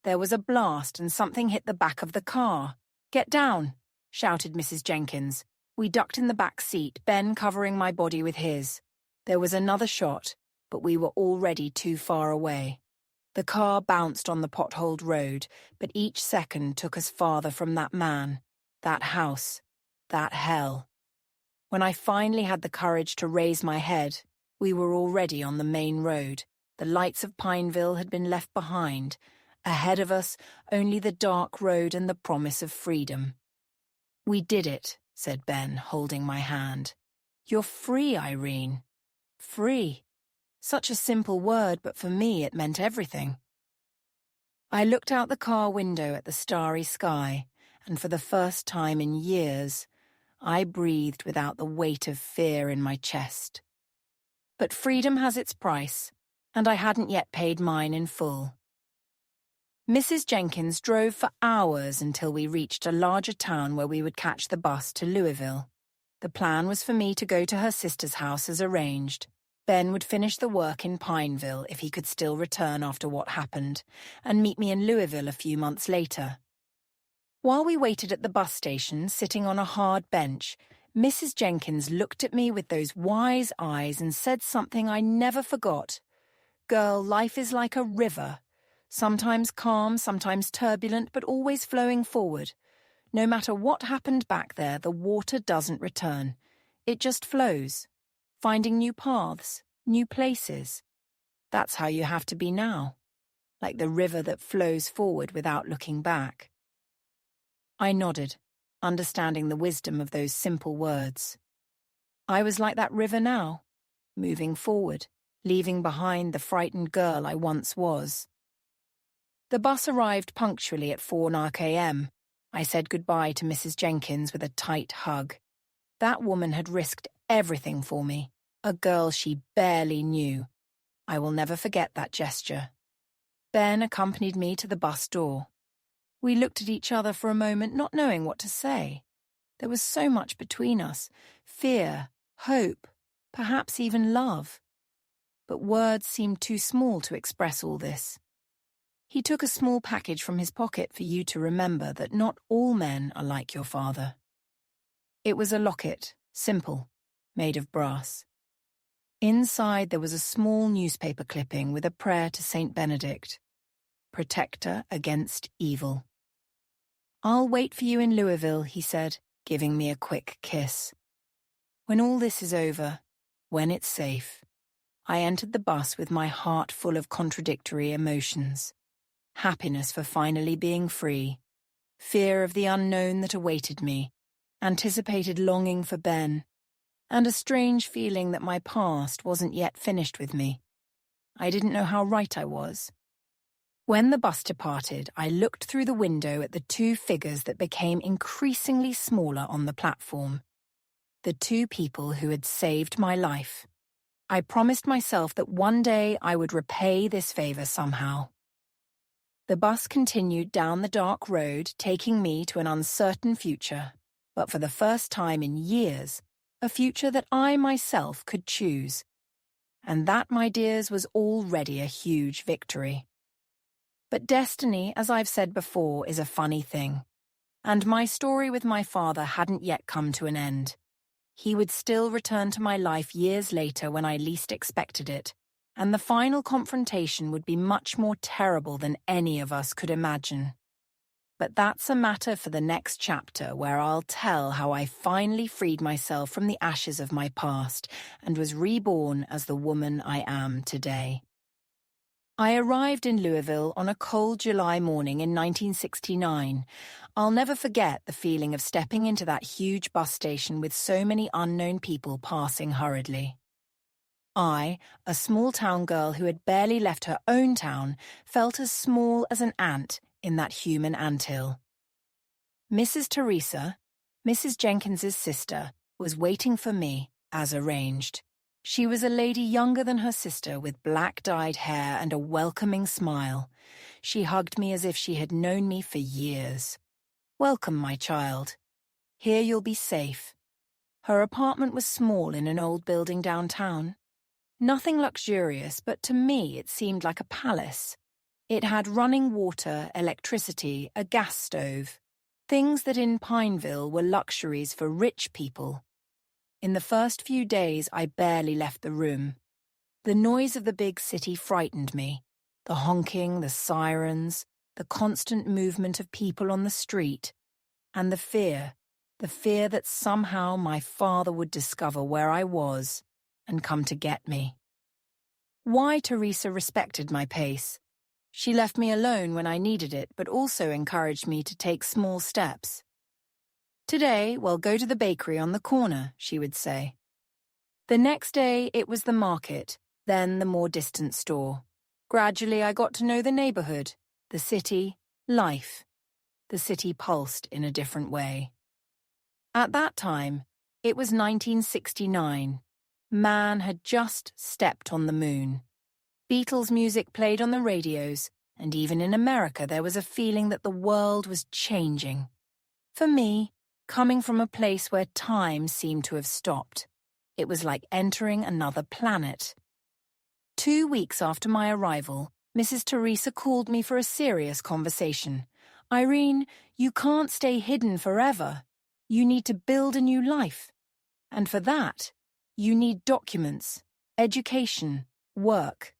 There was a blast and something hit the back of the car. "Get down!" shouted Mrs. Jenkins. We ducked in the back seat, Ben covering my body with his. There was another shot, but we were already too far away. The car bounced on the potholed road, but each second took us farther from that man, that house, that hell. When I finally had the courage to raise my head, we were already on the main road. The lights of Pineville had been left behind. Ahead of us, only the dark road and the promise of freedom. "We did it," said Ben, holding my hand. "You're free, Irene. Free." Such a simple word, but for me it meant everything. I looked out the car window at the starry sky, and for the first time in years, I breathed without the weight of fear in my chest. But freedom has its price, and I hadn't yet paid mine in full. Mrs. Jenkins drove for hours until we reached a larger town where we would catch the bus to Louisville. The plan was for me to go to her sister's house as arranged. Ben would finish the work in Pineville if he could still return after what happened, and meet me in Louisville a few months later. While we waited at the bus station, sitting on a hard bench, Mrs. Jenkins looked at me with those wise eyes and said something I never forgot. "Girl, life is like a river. Sometimes calm, sometimes turbulent, but always flowing forward. No matter what happened back there, the water doesn't return. It just flows, finding new paths, new places. That's how you have to be now, like the river that flows forward without looking back." I nodded, understanding the wisdom of those simple words. I was like that river now, moving forward, leaving behind the frightened girl I once was. The bus arrived punctually at 4:00 a.m. I said goodbye to Mrs. Jenkins with a tight hug. That woman had risked everything for me, a girl she barely knew. I will never forget that gesture. Ben accompanied me to the bus door. We looked at each other for a moment, not knowing what to say. There was so much between us: fear, hope, perhaps even love. But words seemed too small to express all this. He took a small package from his pocket for you to remember that not all men are like your father. It was a locket, simple, made of brass. Inside there was a small newspaper clipping with a prayer to Saint Benedict, protector against evil. "I'll wait for you in Louisville," he said, giving me a quick kiss. When all this is over, when it's safe, I entered the bus with my heart full of contradictory emotions. Happiness for finally being free, fear of the unknown that awaited me, anticipated longing for Ben, and a strange feeling that my past wasn't yet finished with me. I didn't know how right I was. When the bus departed, I looked through the window at the two figures that became increasingly smaller on the platform. The two people who had saved my life. I promised myself that one day I would repay this favor somehow. The bus continued down the dark road, taking me to an uncertain future, but for the first time in years, a future that I myself could choose. And that, my dears, was already a huge victory. But destiny, as I've said before, is a funny thing. And my story with my father hadn't yet come to an end. He would still return to my life years later when I least expected it, and the final confrontation would be much more terrible than any of us could imagine. But that's a matter for the next chapter, where I'll tell how I finally freed myself from the ashes of my past and was reborn as the woman I am today. I arrived in Louisville on a cold July morning in 1969. I'll never forget the feeling of stepping into that huge bus station with so many unknown people passing hurriedly. I, a small-town girl who had barely left her own town, felt as small as an ant in that human anthill. Mrs. Teresa, Mrs. Jenkins's sister, was waiting for me, as arranged. She was a lady younger than her sister, with black-dyed hair and a welcoming smile. She hugged me as if she had known me for years. "Welcome, my child. Here you'll be safe." Her apartment was small in an old building downtown. Nothing luxurious, but to me it seemed like a palace. It had running water, electricity, a gas stove, things that in Pineville were luxuries for rich people. In the first few days, I barely left the room. The noise of the big city frightened me. The honking, the sirens, the constant movement of people on the street, and the fear that somehow my father would discover where I was and come to get me. Why Teresa respected my pace. She left me alone when I needed it, but also encouraged me to take small steps. "Today, we'll go to the bakery on the corner," she would say. The next day, it was the market, then the more distant store. Gradually, I got to know the neighborhood, the city, life. The city pulsed in a different way. At that time, it was 1969. Man had just stepped on the moon. Beatles music played on the radios, and even in America there was a feeling that the world was changing. For me, coming from a place where time seemed to have stopped, it was like entering another planet. 2 weeks after my arrival, Mrs. Teresa called me for a serious conversation. "Irene, you can't stay hidden forever. You need to build a new life. And for that, you need documents, education, work."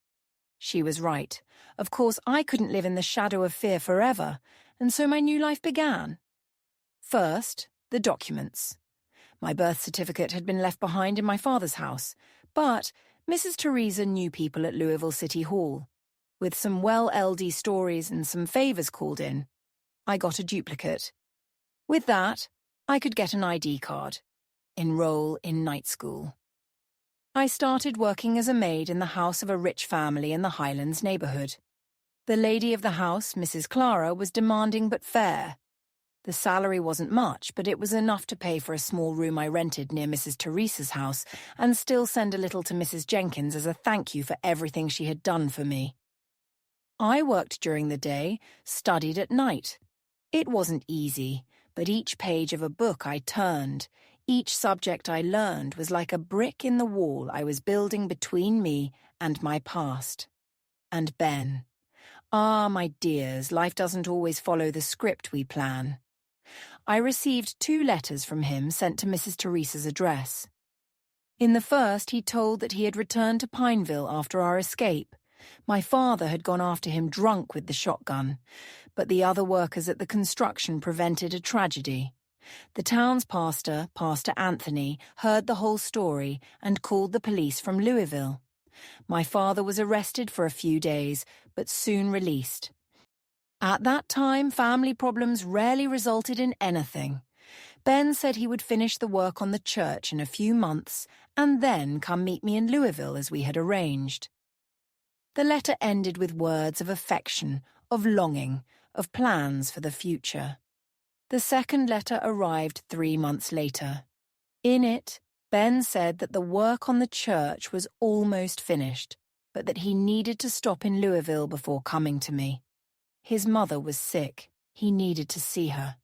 She was right. Of course, I couldn't live in the shadow of fear forever, and so my new life began. First, the documents. My birth certificate had been left behind in my father's house, but Mrs. Teresa knew people at Louisville City Hall. With some well-LD stories and some favors called in, I got a duplicate. With that, I could get an ID card, enroll in night school. I started working as a maid in the house of a rich family in the Highlands neighborhood. The lady of the house, Mrs. Clara, was demanding but fair. The salary wasn't much, but it was enough to pay for a small room I rented near Mrs. Teresa's house and still send a little to Mrs. Jenkins as a thank you for everything she had done for me. I worked during the day, studied at night. It wasn't easy, but each page of a book I turned, each subject I learned was like a brick in the wall I was building between me and my past. And Ben. Ah, my dears, life doesn't always follow the script we plan. I received 2 letters from him sent to Mrs. Teresa's address. In the first, he told that he had returned to Pineville after our escape. My father had gone after him drunk with the shotgun, but the other workers at the construction prevented a tragedy. The town's pastor, Pastor Anthony, heard the whole story and called the police from Louisville. My father was arrested for a few days, but soon released. At that time, family problems rarely resulted in anything. Ben said he would finish the work on the church in a few months and then come meet me in Louisville as we had arranged. The letter ended with words of affection, of longing, of plans for the future. The second letter arrived 3 months later. In it, Ben said that the work on the church was almost finished, but that he needed to stop in Louisville before coming to me. His mother was sick. He needed to see her.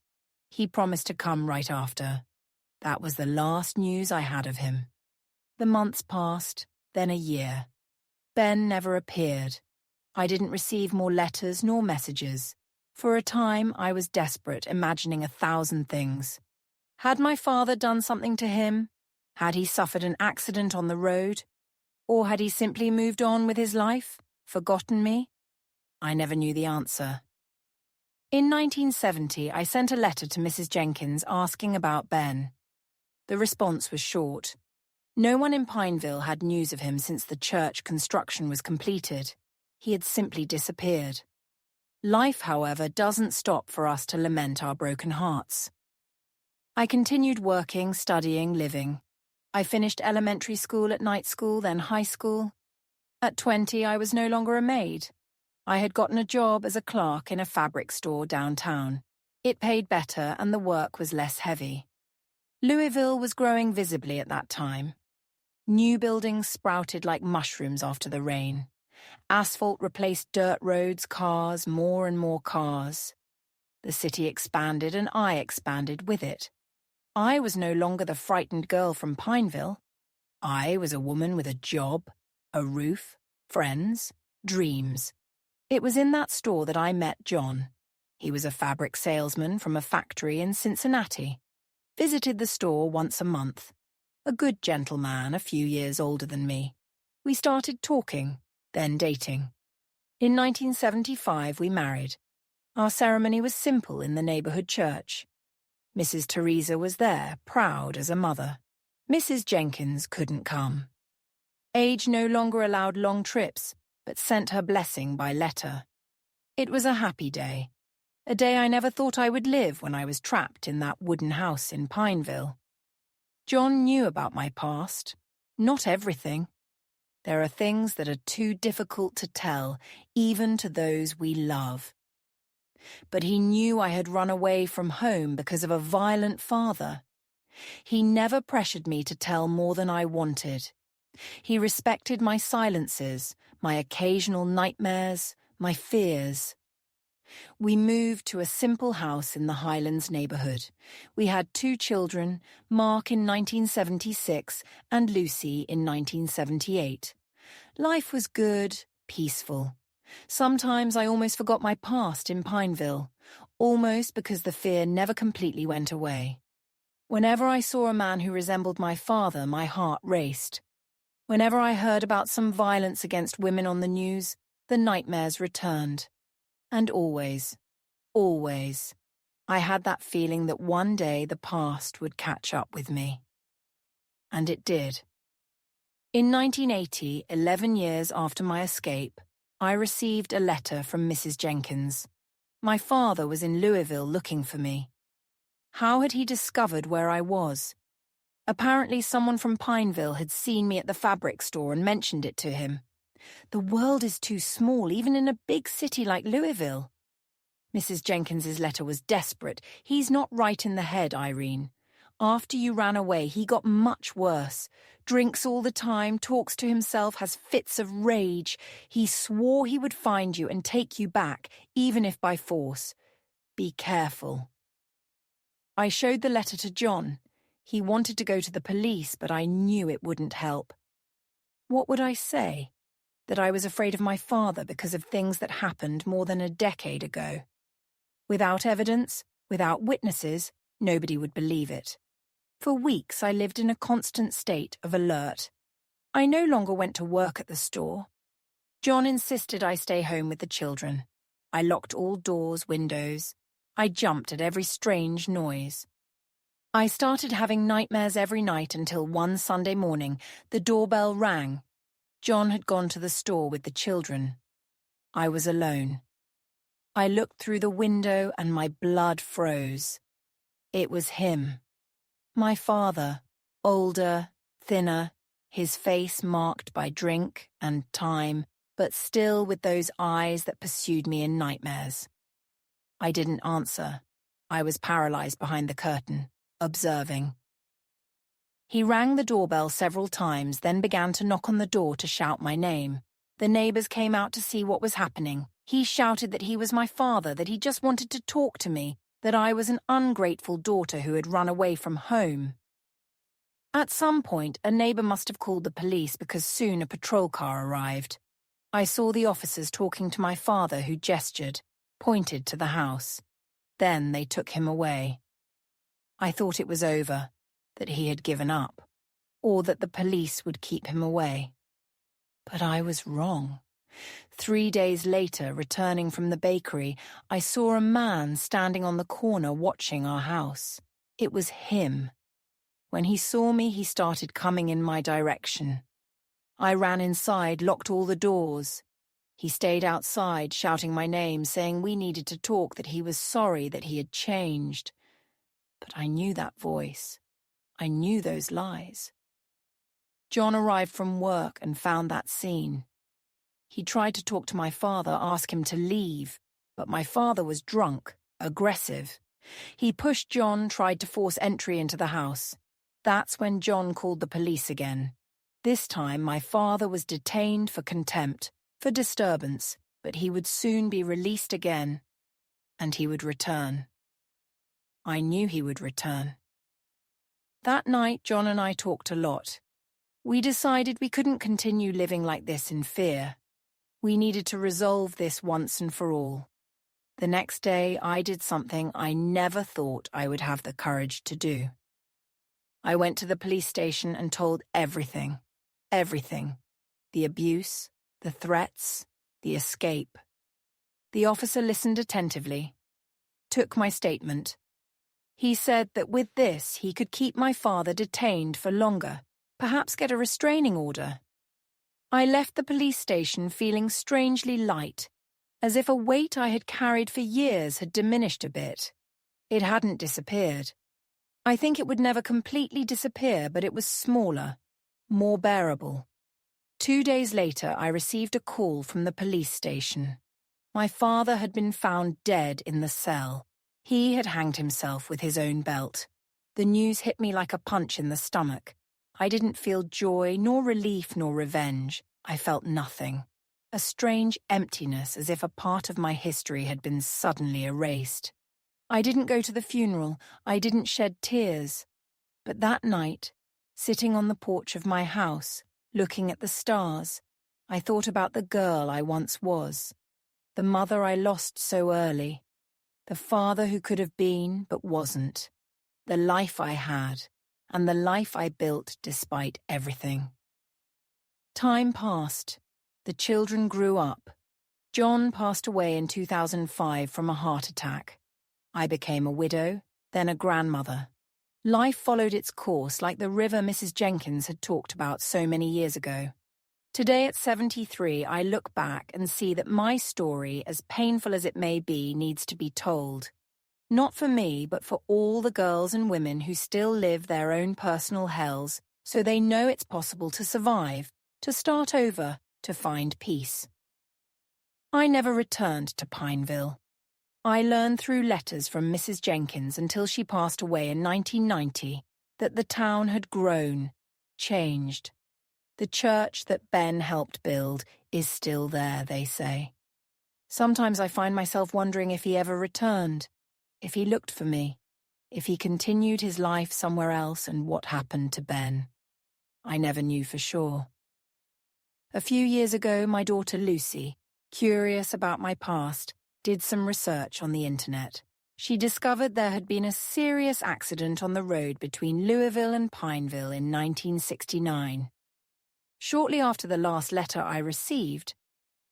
He promised to come right after. That was the last news I had of him. The months passed, then a year. Ben never appeared. I didn't receive more letters nor messages. For a time, I was desperate, imagining 1,000 things. Had my father done something to him? Had he suffered an accident on the road? Or had he simply moved on with his life, forgotten me? I never knew the answer. In 1970, I sent a letter to Mrs. Jenkins asking about Ben. The response was short. No one in Pineville had news of him since the church construction was completed. He had simply disappeared. Life, however, doesn't stop for us to lament our broken hearts. I continued working, studying, living. I finished elementary school at night school, then high school. At 20, I was no longer a maid. I had gotten a job as a clerk in a fabric store downtown. It paid better and the work was less heavy. Louisville was growing visibly at that time. New buildings sprouted like mushrooms after the rain. Asphalt replaced dirt roads, cars, more and more cars. The city expanded and I expanded with it. I was no longer the frightened girl from Pineville. I was a woman with a job, a roof, friends, dreams. It was in that store that I met John. He was a fabric salesman from a factory in Cincinnati. Visited the store once a month. A good gentleman, a few years older than me. We started talking, then dating. In 1975, we married. Our ceremony was simple in the neighborhood church. Mrs. Teresa was there, proud as a mother. Mrs. Jenkins couldn't come. Age no longer allowed long trips, but sent her blessing by letter. It was a happy day. A day I never thought I would live when I was trapped in that wooden house in Pineville. John knew about my past. Not everything. There are things that are too difficult to tell, even to those we love. But he knew I had run away from home because of a violent father. He never pressured me to tell more than I wanted. He respected my silences, my occasional nightmares, my fears. We moved to a simple house in the Highlands neighborhood. We had 2 children, Mark in 1976 and Lucy in 1978. Life was good, peaceful. Sometimes I almost forgot my past in Pineville, almost because the fear never completely went away. Whenever I saw a man who resembled my father, my heart raced. Whenever I heard about some violence against women on the news, the nightmares returned. And always, always, I had that feeling that one day the past would catch up with me. And it did. In 1980, 11 years after my escape, I received a letter from Mrs. Jenkins. My father was in Louisville looking for me. How had he discovered where I was? Apparently someone from Pineville had seen me at the fabric store and mentioned it to him. The world is too small, even in a big city like Louisville. Mrs. Jenkins's letter was desperate. He's not right in the head, Irene. After you ran away, he got much worse. Drinks all the time, talks to himself, has fits of rage. He swore he would find you and take you back, even if by force. Be careful. I showed the letter to John. He wanted to go to the police, but I knew it wouldn't help. What would I say? That I was afraid of my father because of things that happened more than a decade ago. Without evidence, without witnesses, nobody would believe it. For weeks I lived in a constant state of alert. I no longer went to work at the store. John insisted I stay home with the children. I locked all doors, windows. I jumped at every strange noise. I started having nightmares every night until one Sunday morning the doorbell rang. John had gone to the store with the children. I was alone. I looked through the window and my blood froze. It was him. My father, older, thinner, his face marked by drink and time, but still with those eyes that pursued me in nightmares. I didn't answer. I was paralyzed behind the curtain, observing. He rang the doorbell several times, then began to knock on the door to shout my name. The neighbors came out to see what was happening. He shouted that he was my father, that he just wanted to talk to me, that I was an ungrateful daughter who had run away from home. At some point, a neighbor must have called the police because soon a patrol car arrived. I saw the officers talking to my father, who gestured, pointed to the house. Then they took him away. I thought it was over, that he had given up, or that the police would keep him away. But I was wrong. 3 days later, returning from the bakery, I saw a man standing on the corner watching our house. It was him. When he saw me, he started coming in my direction. I ran inside, locked all the doors. He stayed outside, shouting my name, saying we needed to talk, that he was sorry, that he had changed. But I knew that voice. I knew those lies. John arrived from work and found that scene. He tried to talk to my father, ask him to leave, but my father was drunk, aggressive. He pushed John, tried to force entry into the house. That's when John called the police again. This time my father was detained for contempt, for disturbance, but he would soon be released again, and he would return. I knew he would return. That night, John and I talked a lot. We decided we couldn't continue living like this in fear. We needed to resolve this once and for all. The next day, I did something I never thought I would have the courage to do. I went to the police station and told everything. Everything. The abuse, the threats, the escape. The officer listened attentively, took my statement. He said that with this he could keep my father detained for longer, perhaps get a restraining order. I left the police station feeling strangely light, as if a weight I had carried for years had diminished a bit. It hadn't disappeared. I think it would never completely disappear, but it was smaller, more bearable. 2 days later, I received a call from the police station. My father had been found dead in the cell. He had hanged himself with his own belt. The news hit me like a punch in the stomach. I didn't feel joy, nor relief, nor revenge. I felt nothing. A strange emptiness, as if a part of my history had been suddenly erased. I didn't go to the funeral. I didn't shed tears. But that night, sitting on the porch of my house, looking at the stars, I thought about the girl I once was, the mother I lost so early, the father who could have been but wasn't, the life I had, and the life I built despite everything. Time passed. The children grew up. John passed away in 2005 from a heart attack. I became a widow, then a grandmother. Life followed its course like the river Mrs. Jenkins had talked about so many years ago. Today at 73, I look back and see that my story, as painful as it may be, needs to be told. Not for me, but for all the girls and women who still live their own personal hells, so they know it's possible to survive, to start over, to find peace. I never returned to Pineville. I learned through letters from Mrs. Jenkins until she passed away in 1990 that the town had grown, changed. The church that Ben helped build is still there, they say. Sometimes I find myself wondering if he ever returned, if he looked for me, if he continued his life somewhere else, and what happened to Ben. I never knew for sure. A few years ago, my daughter Lucy, curious about my past, did some research on the internet. She discovered there had been a serious accident on the road between Louisville and Pineville in 1969. Shortly after the last letter I received,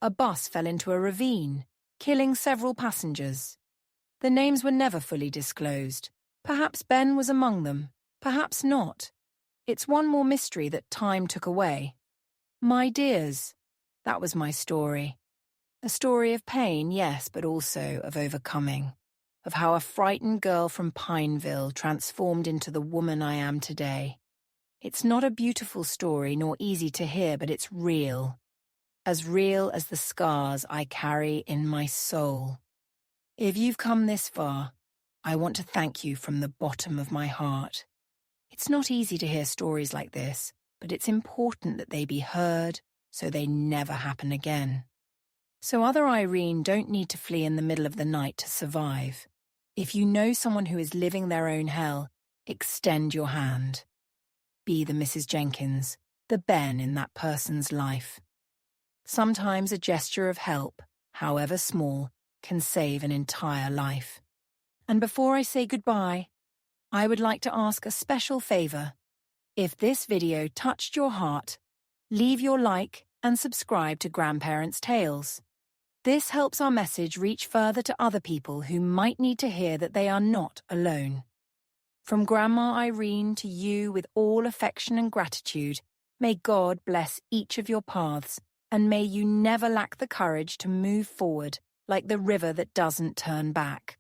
a bus fell into a ravine, killing several passengers. The names were never fully disclosed. Perhaps Ben was among them, perhaps not. It's one more mystery that time took away. My dears, that was my story. A story of pain, yes, but also of overcoming. Of how a frightened girl from Pineville transformed into the woman I am today. It's not a beautiful story nor easy to hear, but it's real. As real as the scars I carry in my soul. If you've come this far, I want to thank you from the bottom of my heart. It's not easy to hear stories like this, but it's important that they be heard so they never happen again. So other Irene don't need to flee in the middle of the night to survive. If you know someone who is living their own hell, extend your hand. Be the Mrs. Jenkins, the Ben in that person's life. Sometimes a gesture of help, however small, can save an entire life. And before I say goodbye, I would like to ask a special favor. If this video touched your heart, leave your like and subscribe to Grandparents' Tales. This helps our message reach further to other people who might need to hear that they are not alone. From Grandma Irene to you, with all affection and gratitude, may God bless each of your paths, and may you never lack the courage to move forward like the river that doesn't turn back.